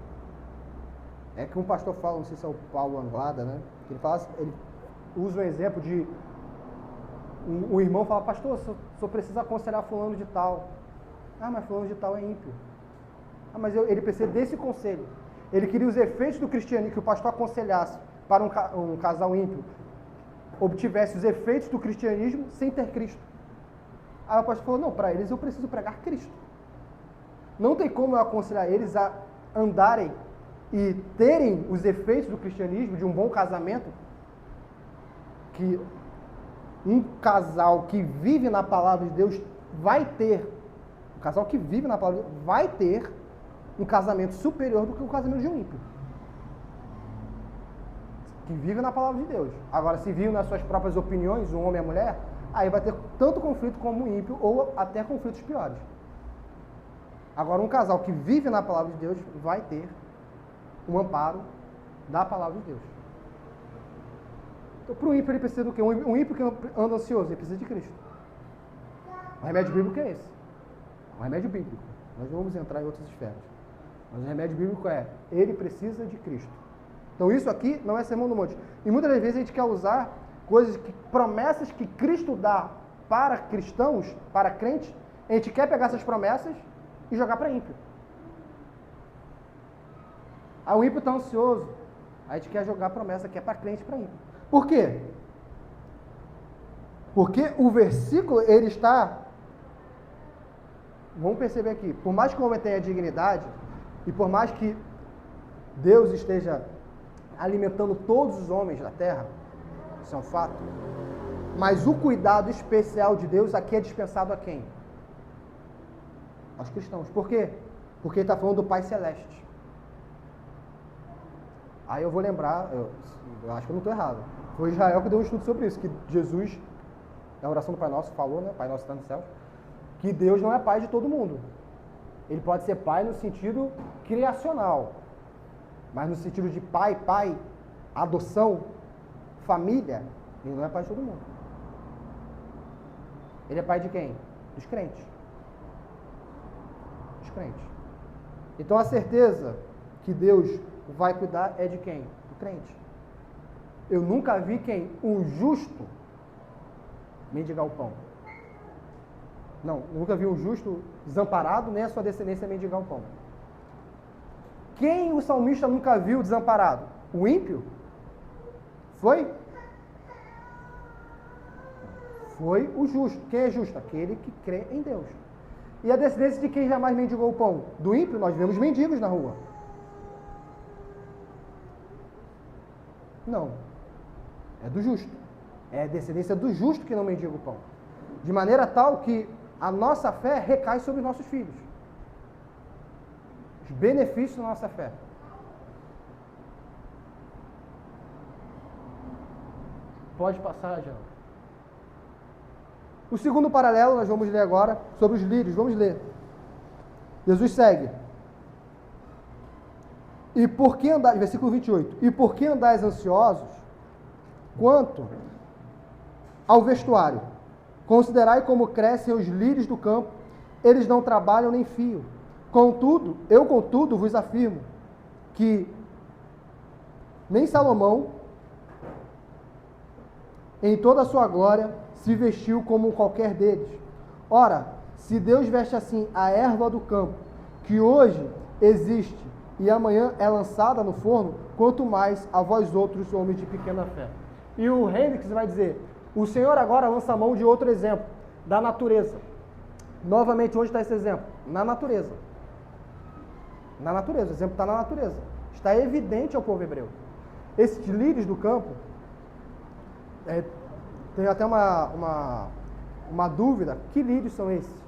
[SPEAKER 1] É que um pastor fala, não sei se é o Paulo Anglada, né? Que ele usa um exemplo de um irmão fala, pastor, só precisa aconselhar fulano de tal. Mas fulano de tal é ímpio. Mas ele precisa desse conselho. Ele queria os efeitos do cristianismo, que o pastor aconselhasse para um casal ímpio, obtivesse os efeitos do cristianismo sem ter Cristo. Aí o pastor falou, não, para eles eu preciso pregar Cristo. Não tem como eu aconselhar eles a andarem e terem os efeitos do cristianismo, de um bom casamento, que um casal que vive na palavra de Deus vai ter, um casal que vive na palavra de Deus vai ter um casamento superior do que o casamento de um ímpio. Que vive na palavra de Deus. Agora, se vive nas suas próprias opiniões, um homem e a mulher, aí vai ter tanto conflito como um ímpio, ou até conflitos piores. Agora, um casal que vive na palavra de Deus vai ter um amparo da palavra de Deus. Então, para o ímpio, ele precisa do quê? Um ímpio que anda ansioso, ele precisa de Cristo. O remédio bíblico é esse. O remédio bíblico. Nós não vamos entrar em outras esferas. Mas o remédio bíblico é, ele precisa de Cristo. Então, isso aqui não é sermão do monte. E muitas das vezes a gente quer usar promessas que Cristo dá para cristãos, para crentes, a gente quer pegar essas promessas e jogar para ímpio. Aí o ímpio está ansioso, aí a gente quer jogar a promessa que é para crente e para ímpio. Por quê? Porque o versículo, ele está... Vamos perceber aqui, por mais que o homem tenha dignidade, e por mais que Deus esteja alimentando todos os homens da terra, isso é um fato, mas o cuidado especial de Deus aqui é dispensado a quem? Aos cristãos. Por quê? Porque ele está falando do Pai Celeste. Aí eu vou lembrar, eu acho que eu não estou errado, foi Israel que deu um estudo sobre isso, que Jesus, na oração do Pai Nosso, falou, né? Pai Nosso que está nos céus, que Deus não é pai de todo mundo. Ele pode ser pai no sentido criacional, mas no sentido de pai, adoção, família, ele não é pai de todo mundo. Ele é pai de quem? Dos crentes. Dos crentes. Então a certeza que Deus vai cuidar é de quem? Do crente. Eu nunca vi quem? Um justo mendigar o pão. Não, nunca vi um justo desamparado, nem a sua descendência mendigar o pão. Quem o salmista nunca viu desamparado? O ímpio? Foi? Foi o justo. Quem é justo? Aquele que crê em Deus. E a descendência de quem jamais mendigou o pão? Do ímpio, nós vemos mendigos na rua. Não. É do justo. É a descendência do justo que não mendiga o pão. De maneira tal que a nossa fé recai sobre os nossos filhos. Os benefícios da nossa fé. Pode passar, Jean. O segundo paralelo nós vamos ler agora sobre os lírios. Vamos ler. Jesus segue. E por que andais, versículo 28. E por que andais ansiosos quanto ao vestuário? Considerai como crescem os lírios do campo, eles não trabalham nem fiam. Contudo, vos afirmo que nem Salomão, em toda a sua glória, se vestiu como qualquer deles. Ora, se Deus veste assim a erva do campo, que hoje existe e amanhã é lançada no forno, quanto mais a vós outros, homens de pequena fé. E o Hendricks vai dizer, o Senhor agora lança a mão de outro exemplo, da natureza. Novamente, onde está esse exemplo? Na natureza. Na natureza, o exemplo está na natureza. Está evidente ao povo hebreu. Esses lírios do campo, tem até uma dúvida, que lírios são esses?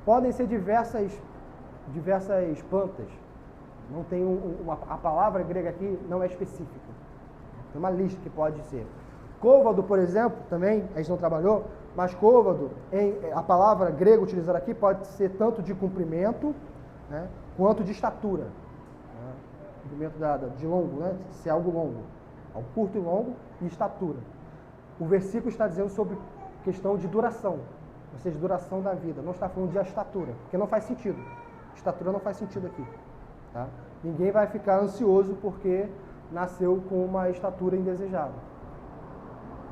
[SPEAKER 1] Podem ser diversas plantas. Não tem a palavra grega aqui não é específica. Tem uma lista que pode ser. Côvado, por exemplo, também, a gente não trabalhou, mas côvado, a palavra grega utilizada aqui pode ser tanto de comprimento, né, quanto de estatura. Né? Comprimento de longo, né, se é algo longo. Ao curto e longo e estatura. O versículo está dizendo sobre questão de duração, ou seja, duração da vida. Não está falando de estatura, porque não faz sentido. Estatura não faz sentido aqui. Tá? Ninguém vai ficar ansioso porque nasceu com uma estatura indesejável.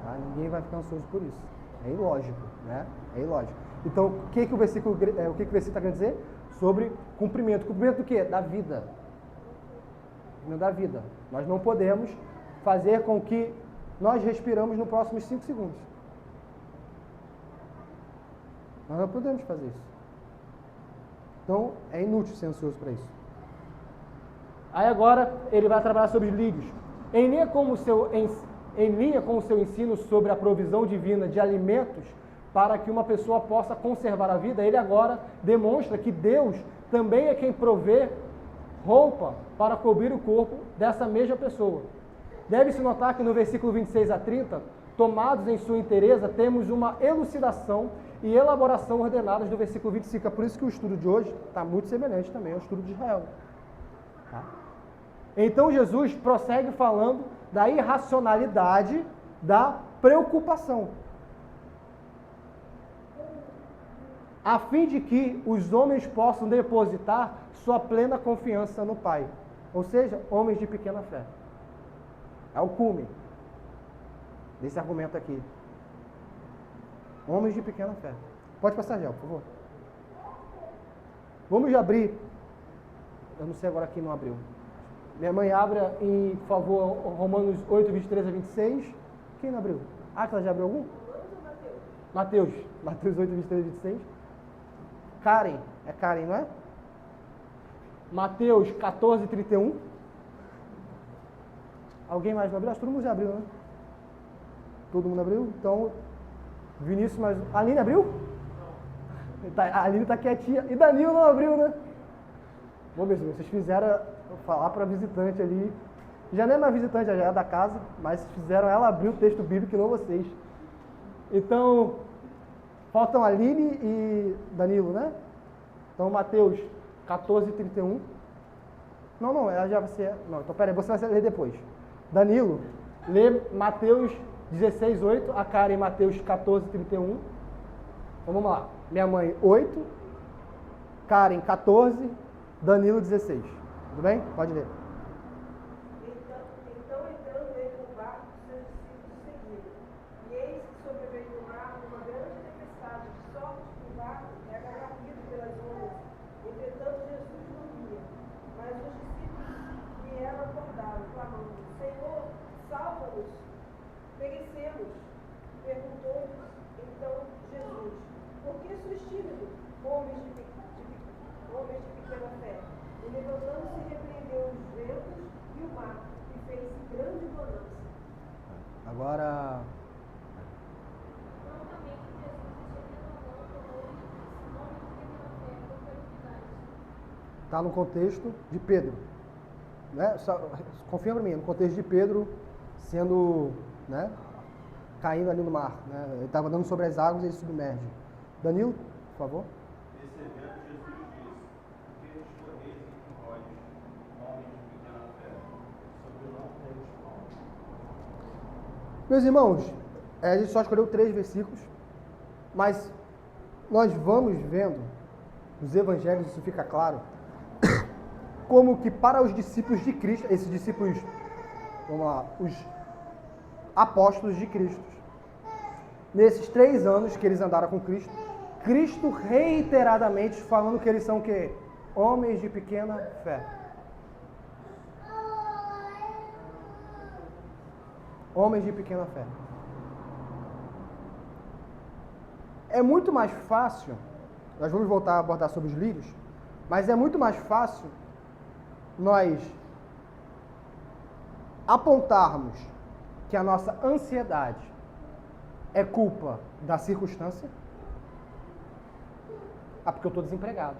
[SPEAKER 1] Tá? Ninguém vai ficar ansioso por isso. É ilógico, né? É ilógico. Então, o que o versículo está querendo dizer? Sobre cumprimento. Cumprimento do quê? Da vida. Cumprimento da vida. Nós não podemos fazer com que nós respiramos nos próximos 5 segundos. Nós não podemos fazer isso. Então, é inútil ser ansioso para isso. Aí agora ele vai trabalhar sobre os lírios. Em linha com o seu ensino sobre a provisão divina de alimentos para que uma pessoa possa conservar a vida, ele agora demonstra que Deus também é quem provê roupa para cobrir o corpo dessa mesma pessoa. Deve-se notar que no versículo 26 a 30, tomados em sua inteireza, temos uma elucidação e elaboração ordenadas do versículo 25. É por isso que o estudo de hoje está muito semelhante também ao estudo de Israel. Tá? Então Jesus prossegue falando da irracionalidade da preocupação, a fim de que os homens possam depositar sua plena confiança no Pai. Ou seja, homens de pequena fé. É o cume desse argumento aqui. Homens de pequena fé. Pode passar, Gel, por favor. Vamos abrir. Eu não sei agora quem não abriu. Minha mãe abre, por favor, Romanos 8, 23 a 26. Quem não abriu? Ah, ela já abriu algum? Mateus. Mateus 8, 23 a 26. Karen. É Karen, não é? Mateus 14, 31. Alguém mais não abriu? Acho que todo mundo já abriu, né? Todo mundo abriu? Então, Vinícius mais... A Aline abriu? Não. A Aline tá quietinha. E Danilo não abriu, né? Bom, meus irmãos, vocês fizeram falar para a visitante ali. Já não é mais visitante, já é da casa, mas fizeram ela abrir o texto bíblico e não vocês. Então, faltam Aline e Danilo, né? Então, Mateus 14, 31. Não, ela já vai ser... Não, então peraí, você vai ler depois. Danilo, lê Mateus 16, 8, a Karen Mateus 14, 31. Então vamos lá. Minha mãe, 8, Karen, 14, Danilo, 16. Tudo bem? Pode ler.
[SPEAKER 7] Então entrando ele no barco, seus discípulos seguiram. E eis que sobreveio no mar uma grande tempestade, de sorte que o barco era agarrado pelas ondas. Entretanto, Jesus dormia. Mas os discípulos vieram acordá-lo, clamando: Senhor, salva-nos, perecemos. Perguntou-lhes então Jesus: Por que sois tímidos, homens de pequena fé? E levantando-se, repreendeu os ventos e o mar, e fez grande bonança.
[SPEAKER 1] Agora... Está no contexto de Pedro. Né? Confia para mim, no contexto de Pedro sendo, né, caindo ali no mar. Né? Ele estava andando sobre as águas e ele submerge. Danilo, por favor.
[SPEAKER 6] Nesse evento, Jesus disse: Por que discorreis entre vós, homens de pequena fé, sobre o não teres pão?
[SPEAKER 1] Meus irmãos, a gente só escolheu 3 versículos, mas nós vamos vendo nos evangelhos, isso fica claro, como que para os discípulos de Cristo, esses discípulos, vamos lá, os apóstolos de Cristo, nesses 3 anos que eles andaram com Cristo, Cristo reiteradamente falando que eles são o quê? Homens de pequena fé. Homens de pequena fé. É muito mais fácil, nós vamos voltar a abordar sobre os lírios, mas é muito mais fácil nós apontarmos que a nossa ansiedade é culpa da circunstância. Ah, porque eu estou desempregado.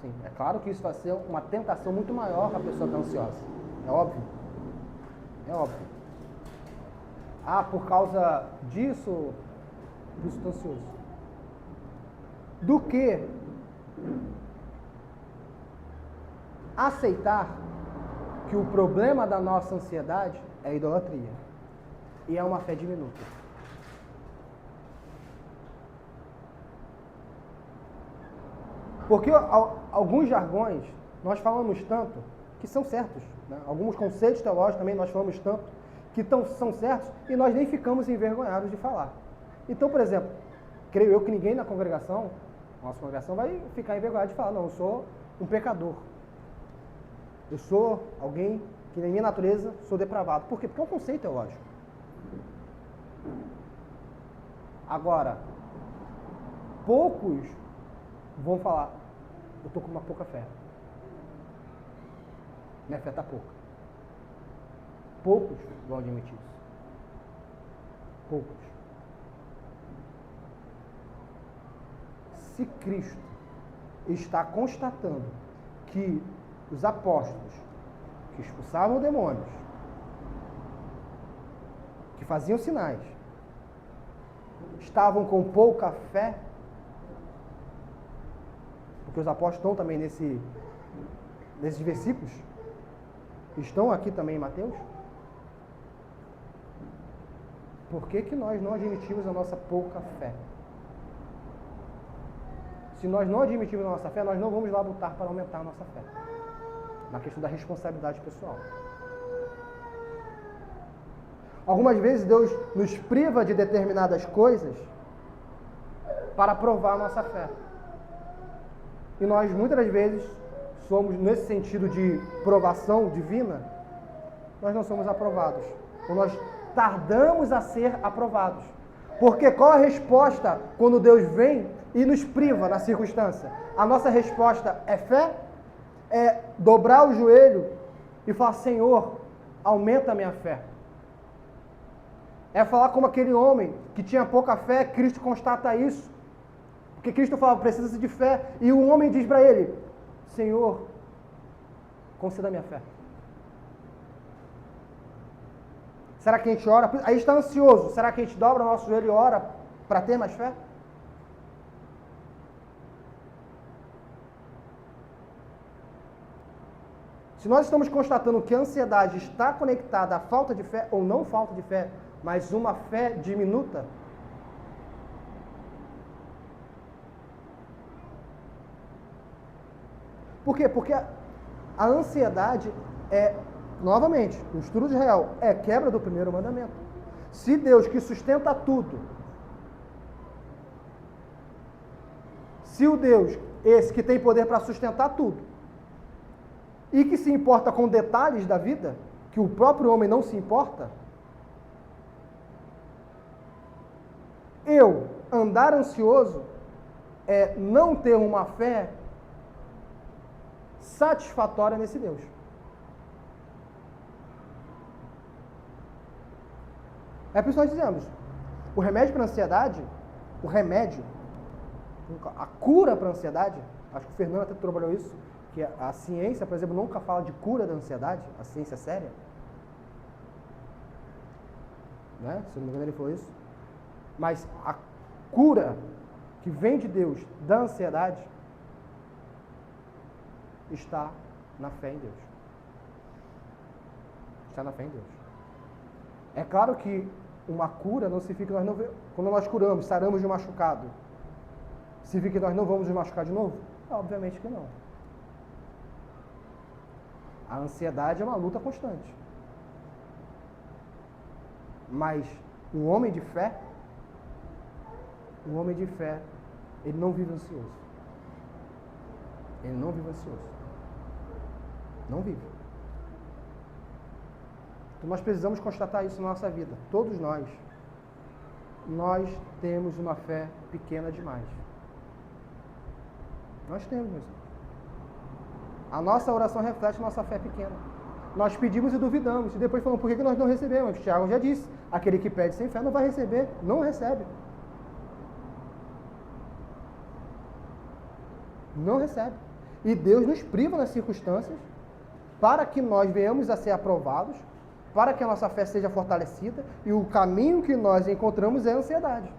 [SPEAKER 1] Sim, é claro que isso vai ser uma tentação muito maior para a pessoa estar ansiosa. É óbvio. É óbvio. Ah, por causa disso, estou ansioso. Do que aceitar que o problema da nossa ansiedade é a idolatria. E é uma fé diminuta. Porque alguns jargões nós falamos tanto que são certos. Né? Alguns conceitos teológicos também nós falamos tanto que são certos e nós nem ficamos envergonhados de falar. Então, por exemplo, creio eu que ninguém na congregação, nossa congregação, vai ficar envergonhado de falar: não, eu sou um pecador. Eu sou alguém que, na minha natureza, sou depravado. Por quê? Porque é um conceito teológico. Agora, poucos vão falar: eu estou com uma pouca fé. Minha fé está pouca. Poucos vão admitir isso. Poucos. Se Cristo está constatando que os apóstolos que expulsavam demônios, que faziam sinais, estavam com pouca fé, porque os apóstolos estão também nesses versículos, estão aqui também em Mateus, por que nós não admitimos a nossa pouca fé? Se nós não admitimos a nossa fé, nós não vamos lá lutar para aumentar a nossa fé. Na questão da responsabilidade pessoal. Algumas vezes Deus nos priva de determinadas coisas para provar a nossa fé. E nós muitas das vezes somos, nesse sentido de provação divina, nós não somos aprovados. Ou nós tardamos a ser aprovados. Porque qual a resposta quando Deus vem e nos priva na circunstância? A nossa resposta é fé? É dobrar o joelho e falar, Senhor, aumenta a minha fé. É falar como aquele homem que tinha pouca fé, Cristo constata isso. Porque Cristo fala, precisa-se de fé. E o homem diz para ele, Senhor, conceda a minha fé. Será que a gente ora? Aí está ansioso. Será que a gente dobra o nosso joelho e ora para ter mais fé? Se nós estamos constatando que a ansiedade está conectada à falta de fé, ou não falta de fé, mas uma fé diminuta, por quê? Porque a ansiedade é, novamente, o estudo de Israel, é quebra do primeiro mandamento. Se Deus que sustenta tudo, se o Deus, esse que tem poder para sustentar tudo, e que se importa com detalhes da vida, que o próprio homem não se importa, eu andar ansioso é não ter uma fé satisfatória nesse Deus. É por isso que nós dizemos, o remédio para a ansiedade, a cura para a ansiedade, acho que o Fernando até trabalhou isso, que a ciência, por exemplo, nunca fala de cura da ansiedade, a ciência séria. Né? Se não me engano ele falou isso. Mas a cura que vem de Deus da ansiedade está na fé em Deus. Está na fé em Deus. É claro que uma cura não significa que nós não... Quando nós curamos, saramos de machucado, significa que nós não vamos nos machucar de novo? Obviamente que não. A ansiedade é uma luta constante. Mas um homem de fé, ele não vive ansioso. Ele não vive ansioso. Não vive. Então nós precisamos constatar isso na nossa vida. Todos nós temos uma fé pequena demais. Nós temos, meus irmãos. A nossa oração reflete a nossa fé pequena. Nós pedimos e duvidamos. E depois falamos, por que nós não recebemos? Tiago já disse, aquele que pede sem fé não vai receber. Não recebe. Não recebe. E Deus nos priva nas circunstâncias para que nós venhamos a ser aprovados, para que a nossa fé seja fortalecida, e o caminho que nós encontramos é a ansiedade.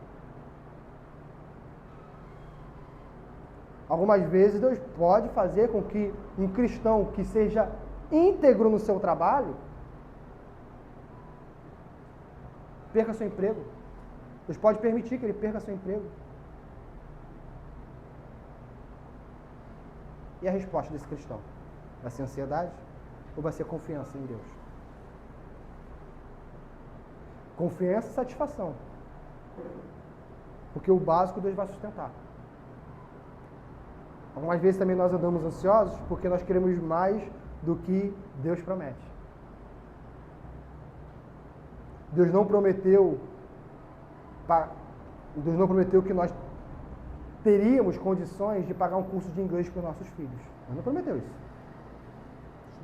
[SPEAKER 1] Algumas vezes Deus pode fazer com que um cristão que seja íntegro no seu trabalho perca seu emprego. Deus pode permitir que ele perca seu emprego. E a resposta desse cristão? Vai ser ansiedade ou vai ser confiança em Deus? Confiança e satisfação. Porque o básico Deus vai sustentar. Algumas vezes também nós andamos ansiosos porque nós queremos mais do que Deus promete. Deus não prometeu que nós teríamos condições de pagar um curso de inglês para os nossos filhos. Ele não prometeu isso.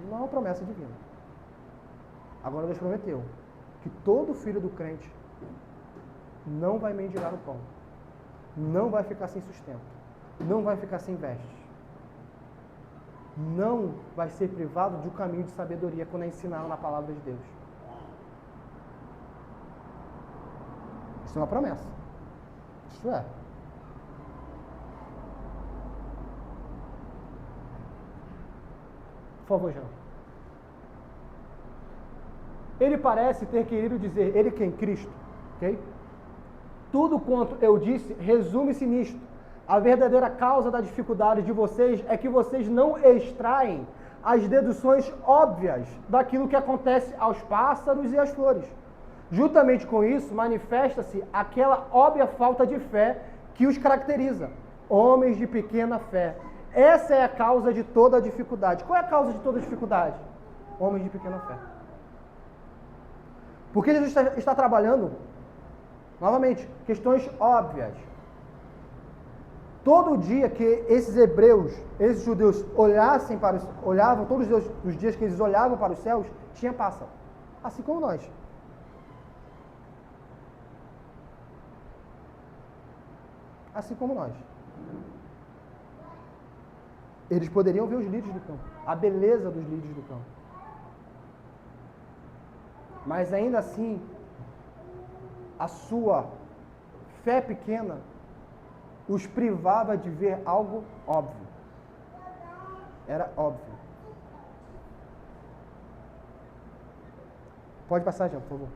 [SPEAKER 1] Não é uma promessa divina. Agora Deus prometeu que todo filho do crente não vai mendigar o pão, não vai ficar sem sustento, não vai ficar sem vestes, não vai ser privado de um caminho de sabedoria quando é ensinado na palavra de Deus. Isso é uma promessa. Isso é. Por favor, Jean. Ele parece ter querido dizer, ele quem? Cristo, ok? Tudo quanto eu disse resume-se nisto. A verdadeira causa da dificuldade de vocês é que vocês não extraem as deduções óbvias daquilo que acontece aos pássaros e às flores. Juntamente com isso, manifesta-se aquela óbvia falta de fé que os caracteriza. Homens de pequena fé. Essa é a causa de toda a dificuldade. Qual é a causa de toda a dificuldade? Homens de pequena fé. Porque Jesus está trabalhando, novamente, questões óbvias. Todo dia que esses hebreus, esses judeus olhavam, todos os dias que eles olhavam para os céus, tinha pássaro. Assim como nós. Assim como nós. Eles poderiam ver os lírios do campo, a beleza dos lírios do campo. Mas ainda assim, a sua fé pequena os privava de ver algo óbvio. Era óbvio. Pode passar, Jean, por favor.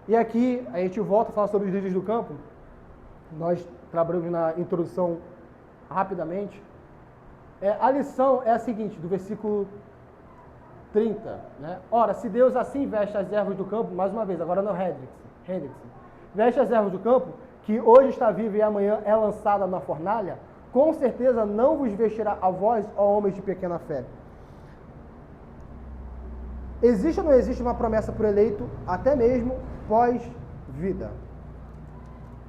[SPEAKER 1] E aqui, a gente volta a falar sobre os lírios do campo. Nós trabalhamos na introdução rapidamente. A lição é a seguinte, do versículo 30, né? Ora, se Deus assim veste as ervas do campo, mais uma vez, agora no Hendrickson, veste as ervas do campo, que hoje está viva e amanhã é lançada na fornalha, com certeza não vos vestirá a vós, ó homens de pequena fé. Existe ou não existe uma promessa para o eleito, até mesmo pós-vida?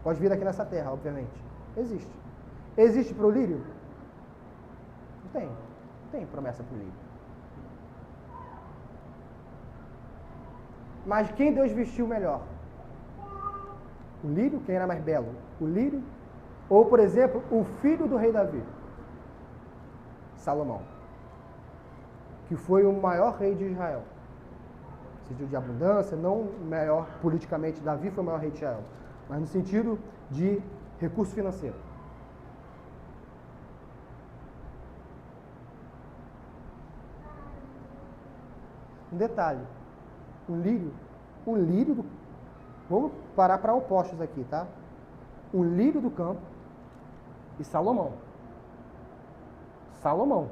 [SPEAKER 1] Pós-vida aqui nessa terra, obviamente. Existe. Existe para o lírio? Não tem. Não tem promessa para o lírio. Mas quem Deus vestiu melhor? O lírio? Quem era mais belo? O lírio? Ou, por exemplo, o filho do rei Davi? Salomão. Que foi o maior rei de Israel. No sentido de abundância, não maior politicamente. Davi foi o maior rei de Israel. Mas no sentido de recurso financeiro. Um detalhe. Um lírio vamos parar para opostos aqui, tá? Um lírio do campo e Salomão. Salomão.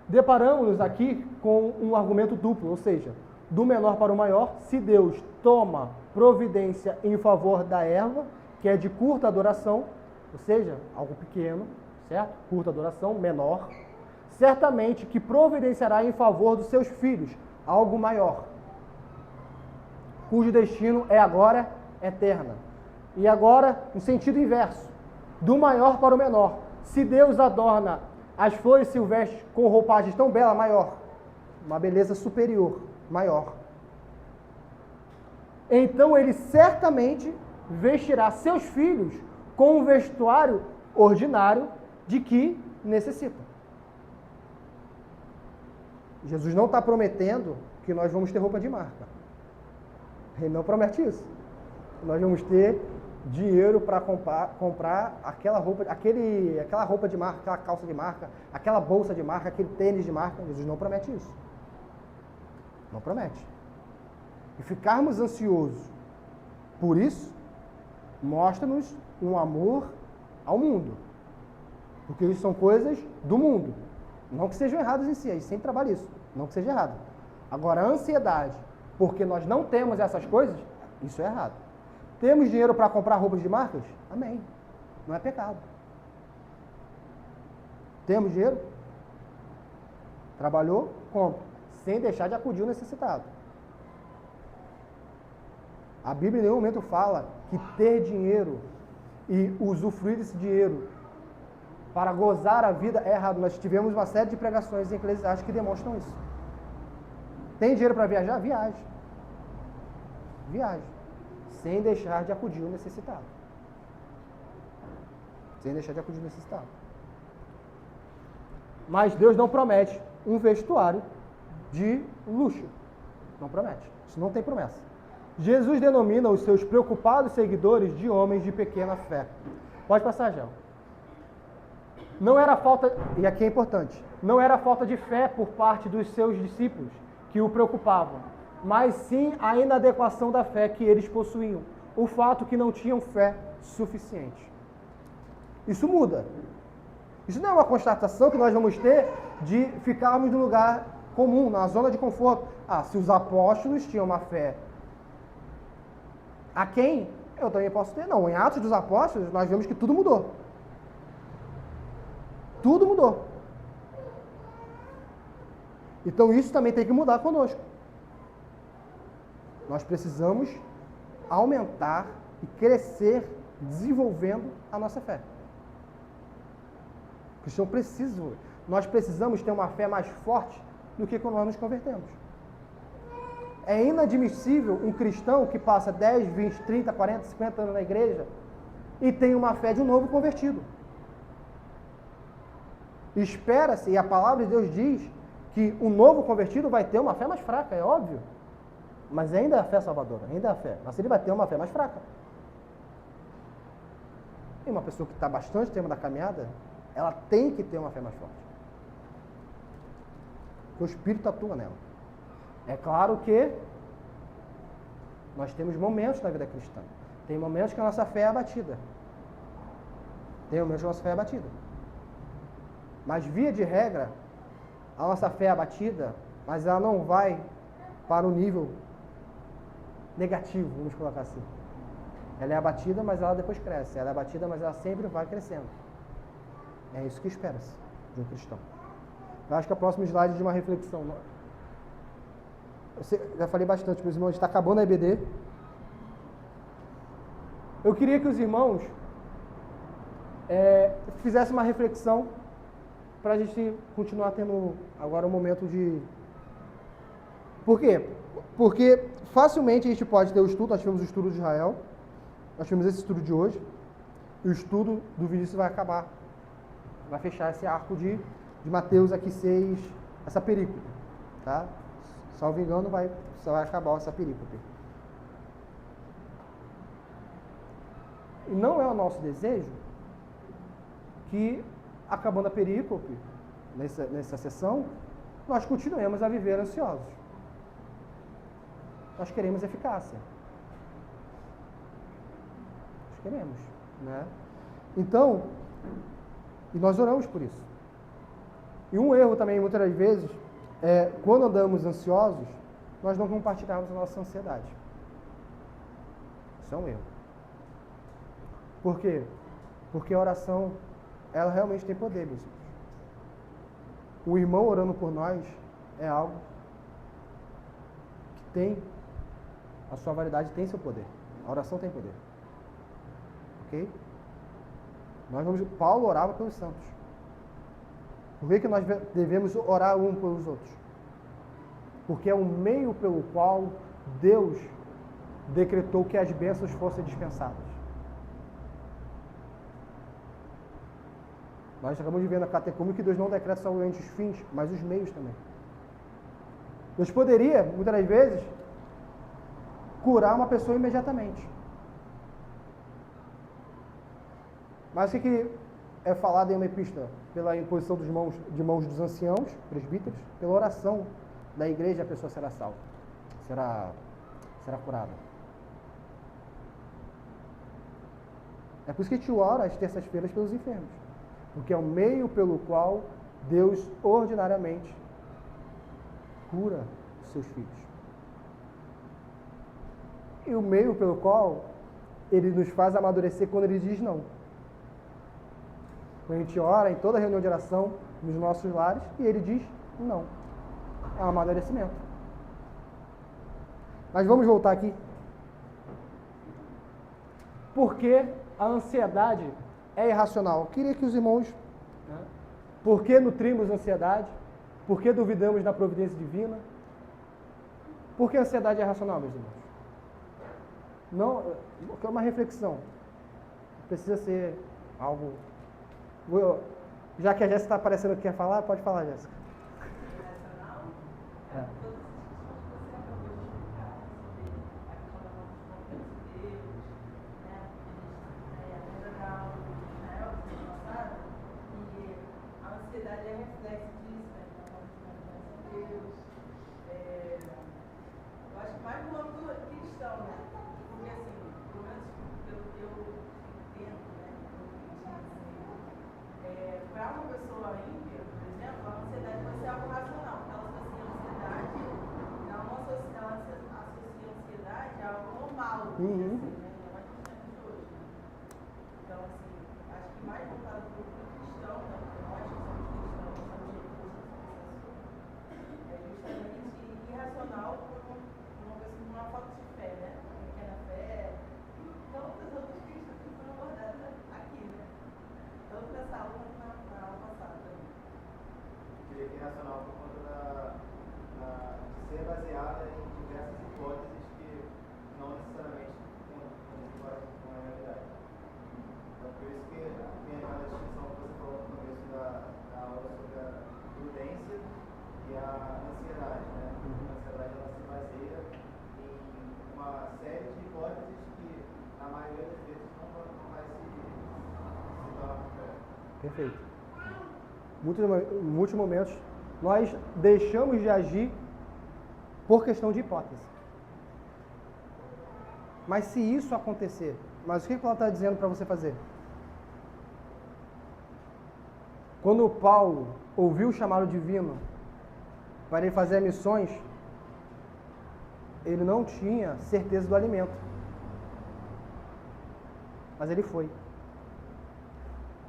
[SPEAKER 1] Deparamos-nos aqui com um argumento duplo, ou seja, do menor para o maior, se Deus toma providência em favor da erva, que é de curta duração, ou seja, algo pequeno, certo? Curta duração, menor, certamente que providenciará em favor dos seus filhos, algo maior, cujo destino é agora eterna. E agora, no sentido inverso, do maior para o menor, se Deus adorna as flores silvestres com roupagens tão belas, maior, uma beleza superior, maior, então ele certamente vestirá seus filhos com um vestuário ordinário de que necessitam. Jesus não está prometendo que nós vamos ter roupa de marca. Ele não promete isso. Nós vamos ter dinheiro para comprar aquela roupa, aquela roupa de marca, aquela calça de marca, aquela bolsa de marca, aquele tênis de marca. Jesus não promete isso. Não promete. E ficarmos ansiosos por isso, mostra-nos um amor ao mundo. Porque isso são coisas do mundo. Não que sejam erradas em si, a gente sempre trabalha isso. Não que seja errado. Agora, a ansiedade, porque nós não temos essas coisas, isso é errado. Temos dinheiro para comprar roupas de marcas? Amém. Não é pecado. Temos dinheiro? Trabalhou? Compra. Sem deixar de acudir o necessitado. A Bíblia em nenhum momento fala que ter dinheiro e usufruir desse dinheiro para gozar a vida é errado. Nós tivemos uma série de pregações em Eclesiastes que demonstram isso. Tem dinheiro para viajar? Viaje. Viaje. Sem deixar de acudir o necessitado. Sem deixar de acudir o necessitado. Mas Deus não promete um vestuário de luxo. Não promete. Isso não tem promessa. Jesus denomina os seus preocupados seguidores de homens de pequena fé. Pode passar, Gel. Não era falta, e aqui é importante, não era falta de fé por parte dos seus discípulos que o preocupavam, mas sim a inadequação da fé que eles possuíam. O fato que não tinham fé suficiente. Isso muda. Isso não é uma constatação que nós vamos ter de ficarmos no lugar comum, na zona de conforto. Ah, se os apóstolos tinham uma fé a quem eu também posso ter? Não, em Atos dos Apóstolos nós vemos que tudo mudou. Tudo mudou. Então isso também tem que mudar conosco. Nós precisamos aumentar e crescer desenvolvendo a nossa fé. O cristão precisa. Nós precisamos ter uma fé mais forte do que quando nós nos convertemos. É inadmissível um cristão que passa 10, 20, 30, 40, 50 anos na igreja e tem uma fé de um novo convertido. Espera-se, e a palavra de Deus diz que o novo convertido vai ter uma fé mais fraca, é óbvio. Mas ainda é a fé salvadora, ainda é a fé. Mas ele vai ter uma fé mais fraca. E uma pessoa que está bastante tempo na caminhada, ela tem que ter uma fé mais forte. Porque o Espírito atua nela. É claro que nós temos momentos na vida cristã. Tem momentos que a nossa fé é abatida. Tem momentos que a nossa fé é abatida. Mas, via de regra, a nossa fé é abatida, mas ela não vai para o nível negativo, vamos colocar assim. Ela é abatida, mas ela depois cresce. Ela é abatida, mas ela sempre vai crescendo. É isso que espera-se de um cristão. Eu acho que a próxima slide é de uma reflexão. Já falei bastante, meus irmãos, está acabando a EBD. Eu queria que os irmãos fizessem uma reflexão para a gente continuar tendo agora um momento de... Por quê? Porque facilmente a gente pode ter o estudo, nós tivemos o estudo de Israel, nós tivemos esse estudo de hoje, e o estudo do Vinícius vai acabar, vai fechar esse arco de Mateus aqui 6, essa perícope, tá? Salvo engano, só vai acabar essa perícope. E não é o nosso desejo que, acabando a perícope, nessa sessão, nós continuemos a viver ansiosos. Nós queremos eficácia. Nós queremos, né? Então, e nós oramos por isso. E um erro também, muitas das vezes, é quando andamos ansiosos, nós não compartilhamos a nossa ansiedade. Isso é um erro. Por quê? Porque a oração, ela realmente tem poder, meus irmãos. O irmão orando por nós é algo que tem a sua validade, tem seu poder. A oração tem poder. Ok? Paulo orava pelos santos. Por que nós devemos orar um pelos outros? Porque é o meio pelo qual Deus decretou que as bênçãos fossem dispensadas. Nós acabamos de ver na catecúmena que Deus não decreta somente os fins, mas os meios também. Deus poderia, muitas das vezes, curar uma pessoa imediatamente. Mas o que é falado em uma epístola? Pela imposição de mãos dos anciãos, presbíteros, pela oração da igreja, a pessoa será salva, será curada. É por isso que a gente ora às terças-feiras pelos enfermos, porque é o meio pelo qual Deus ordinariamente cura os seus filhos. E o meio pelo qual Ele nos faz amadurecer quando Ele diz não. Quando a gente ora em toda reunião de oração nos nossos lares e Ele diz não. É um amadurecimento. Mas vamos voltar aqui. por que a ansiedade é irracional. Eu queria que os irmãos, né, por que nutrimos ansiedade? Por que duvidamos da providência divina? Por que a ansiedade é irracional, meus irmãos? Não, é uma reflexão. Precisa ser algo... Já que a Jéssica está parecendo que quer falar, pode falar, Jéssica.
[SPEAKER 4] Irracional?
[SPEAKER 1] É.
[SPEAKER 4] Todas essas questões que você acabou de explicar a respeito da questão da vontade de Deus, né? A gente aprendeu na aula do semana passada que a ansiedade é reflexo disso, né? Então, a confiança em Deus. Eu acho que mais no âmbito cristão, né? Porque assim, pelo menos pelo que eu entendo, né? Para uma pessoa ímpia, por exemplo, a ansiedade vai ser algo racional, porque ela associa a ansiedade, ela associa a ansiedade a algo normal,
[SPEAKER 1] Uhum.
[SPEAKER 4] assim, né? É mais distante de hoje, né? Então, assim, acho que mais voltado para o cristão, né? Porque nós que somos cristãos, somos recursos é justamente irracional por uma pessoa com uma falta de fé, né? Uma pequena fé, e tantas outras questões que foram abordadas aqui, né? Tanto nessa aula quanto na aula passada também.
[SPEAKER 3] Que é irracional por conta de ser baseada em diversas hipóteses que não necessariamente condizem com a realidade. Então, por isso que tem aquela distinção que você falou no começo da aula sobre a prudência e a ansiedade, né? A ansiedade ela se baseia em uma série de hipóteses que, na maioria das vezes, não vai se tornar concreta.
[SPEAKER 1] Perfeito. Em muitos momentos, nós deixamos de agir por questão de hipótese. Mas se isso acontecer, mas o que ela está dizendo para você fazer? Quando Paulo ouviu o chamado divino para ele fazer missões, ele não tinha certeza do alimento. Mas ele foi.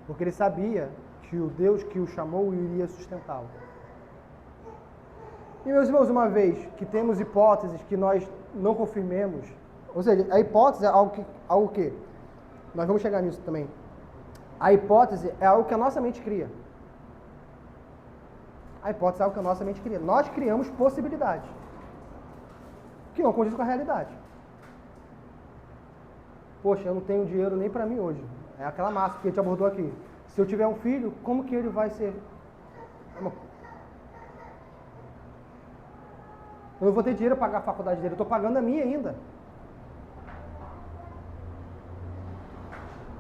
[SPEAKER 1] Porque ele sabia que o Deus que o chamou iria sustentá-lo. E, meus irmãos, uma vez que temos hipóteses que nós não confirmemos, ou seja, a hipótese é algo que nós vamos chegar nisso também. A hipótese é algo que a nossa mente cria. A hipótese é algo que a nossa mente cria. Nós criamos possibilidades que não condizem com a realidade. Poxa, eu não tenho dinheiro nem para mim hoje. É aquela massa que a gente abordou aqui. Se eu tiver um filho, como que ele vai ser? Eu não vou ter dinheiro para pagar a faculdade dele, eu estou pagando a minha ainda.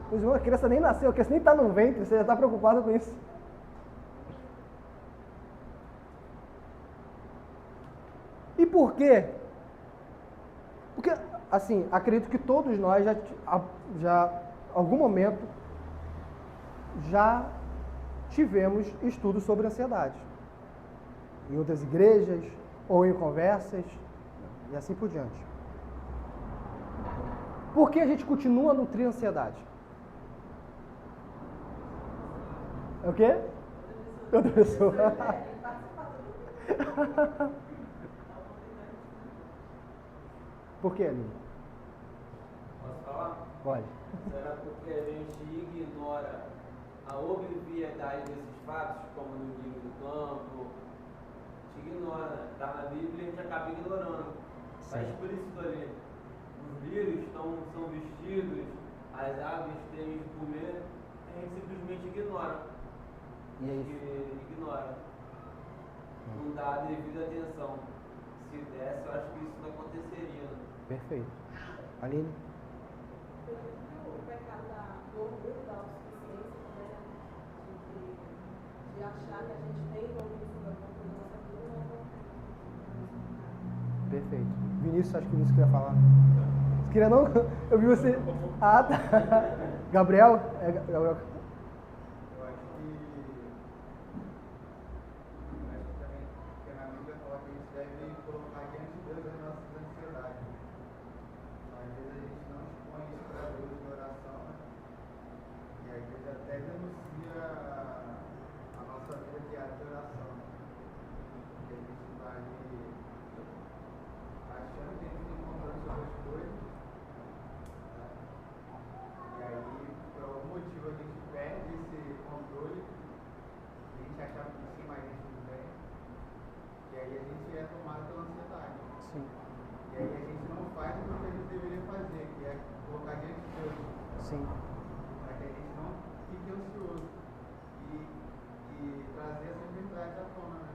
[SPEAKER 1] Meus irmãos, a criança nem nasceu, a criança nem está no ventre, você já está preocupado com isso. E por quê? Porque, assim, acredito que todos nós já algum momento, já tivemos estudos sobre ansiedade. Em outras igrejas, ou em conversas, e assim por diante. Por que a gente continua a nutrir a ansiedade? É o quê? Outra pessoa. Por que, Aline?
[SPEAKER 8] Posso falar?
[SPEAKER 1] Pode.
[SPEAKER 8] Será porque a gente ignora a obviedade desses fatos, como no livro do campo? A gente ignora, está na Bíblia e a gente acaba ignorando. Está explícito ali. Os lírios são vestidos, as aves têm de comer, a gente simplesmente ignora.
[SPEAKER 1] E é isso.
[SPEAKER 8] Ignora. Não dá a devida atenção. Se desse, eu acho que isso não aconteceria. Né?
[SPEAKER 1] Perfeito. Aline?
[SPEAKER 7] O pecado do orgulho, da autossuficiência, né? De achar que a gente tem conquista da nossa vida, não.
[SPEAKER 1] Perfeito. Vinícius, acho que Vinícius queria falar. Você queria não? Eu vi você. Ah, tá. Gabriel? Gabriel.
[SPEAKER 3] Eu acho que também, porque na Bíblia fala que a gente deve colocar diante de Deus as nossas ansiedades. Às vezes a gente não expõe isso para Deus em oração, né? E a igreja até denuncia a nossa vida diária de oração. Porque a gente está ali achando que a gente está encontrando sobre as coisas, né?
[SPEAKER 1] Sim.
[SPEAKER 3] Para que a gente não fique ansioso e trazer essas verdades à tona, né?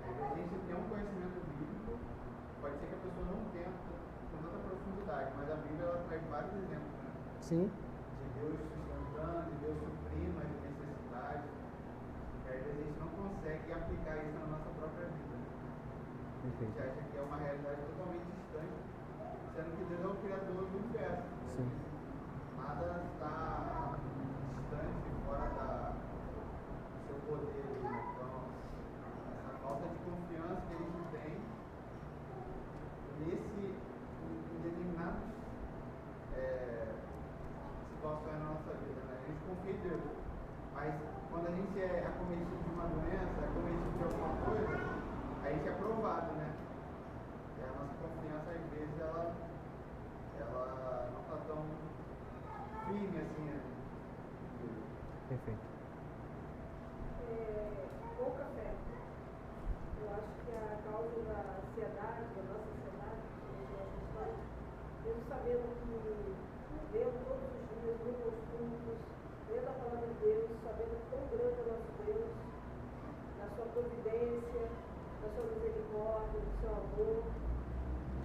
[SPEAKER 3] Às vezes a gente tem um conhecimento bíblico, pode ser que a pessoa não tenha com tanta profundidade, mas a Bíblia ela traz vários exemplos, né?
[SPEAKER 1] Sim.
[SPEAKER 3] De Deus sustentando, de Deus suprindo as necessidades, e às vezes a gente não consegue aplicar isso na nossa própria vida. A gente acha que é uma realidade totalmente distante, sendo que Deus é o Criador do universo.
[SPEAKER 1] Sim.
[SPEAKER 3] Nada está distante, fora do seu poder. Então, essa falta de confiança que a gente tem em determinadas situações na nossa vida, né? A gente confia em Deus, mas quando a gente é acometido de uma doença, acometido de alguma coisa, a gente é provado, né? E a nossa confiança, às vezes, ela não está tão firme assim, né?
[SPEAKER 1] Perfeito.
[SPEAKER 7] Pouca fé. Eu acho que a causa da ansiedade, da nossa ansiedade, mesmo sabendo que lendo todos os dias, muitos cultos, lendo a palavra de Deus, sabendo quão grande é o nosso Deus, da sua providência, da sua misericórdia, do seu amor,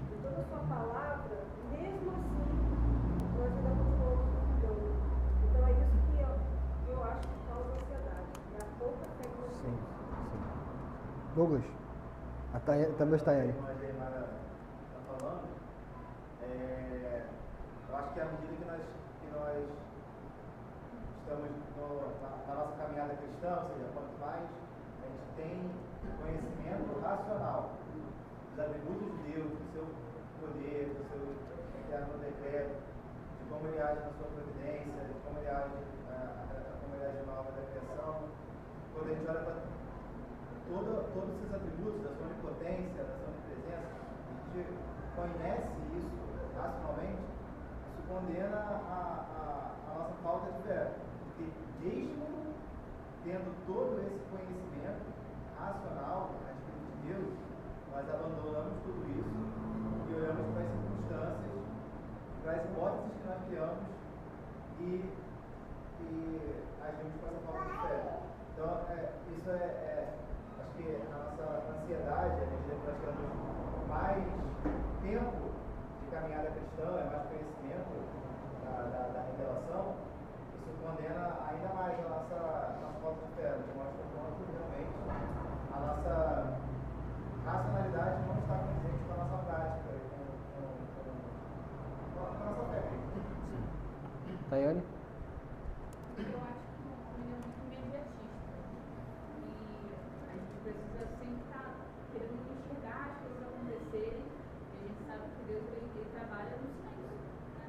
[SPEAKER 7] de toda a sua palavra, mesmo assim, nós ainda continuamos duvidando. Então é isso que eu acho que causa ansiedade, é a pouca fé que nós
[SPEAKER 1] Sim.
[SPEAKER 7] temos.
[SPEAKER 1] Sim. Douglas, também está aí.
[SPEAKER 3] Como a Germana está falando, eu acho que à medida que nós estamos na nossa caminhada cristã, ou seja, quanto mais a gente tem conhecimento racional dos atributos de Deus, do seu poder, do seu eterno decreto, de como ele age na sua providência, de como ele age na obra da criação, quando a gente olha para todos esses atributos da sua onipotência, da sua onipresença, a gente conhece isso racionalmente, isso condena a nossa falta de fé. Porque mesmo tendo todo esse conhecimento racional a respeito de Deus, nós abandonamos tudo isso e olhamos para as circunstâncias, para as hipóteses que nós criamos e agimos com essa falta de fé. Então, isso acho que a nossa ansiedade, à medida que nós temos mais tempo de caminhada cristã, mais conhecimento da revelação, isso condena ainda mais a nossa falta de fé, nos mostra o quanto realmente a nossa racionalidade não está presente com a nossa prática, com a nossa fé.
[SPEAKER 1] Tayane?
[SPEAKER 2] Eu acho que o homem é muito imediatista. E a gente precisa sempre estar querendo enxergar as coisas acontecerem. E a gente sabe que Deus ele trabalha no silêncio. Né?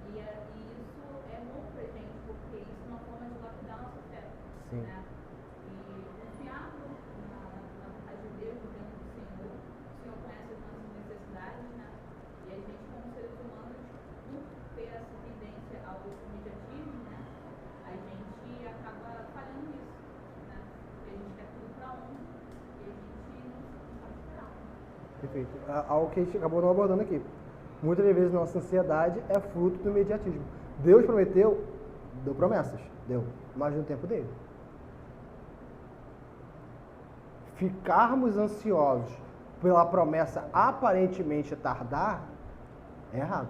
[SPEAKER 2] E isso é bom pra gente, porque isso é uma forma de lapidar a nossa fé.
[SPEAKER 1] Sim.
[SPEAKER 2] Né? E confiar na vontade de Deus, no tempo do Senhor. O Senhor conhece as nossas necessidades, né? E a gente, como seres humanos, por ter essa tendência ao imediatismo, né? A gente acaba falhando nisso, né? Porque a gente quer tudo pra ontem e a gente não sabe esperar.
[SPEAKER 1] Perfeito. Algo que a gente acabou não abordando aqui. Muitas vezes nossa ansiedade é fruto do imediatismo. Deus prometeu, deu promessas, deu, mas no tempo dele. Ficarmos ansiosos pela promessa aparentemente tardar é errado.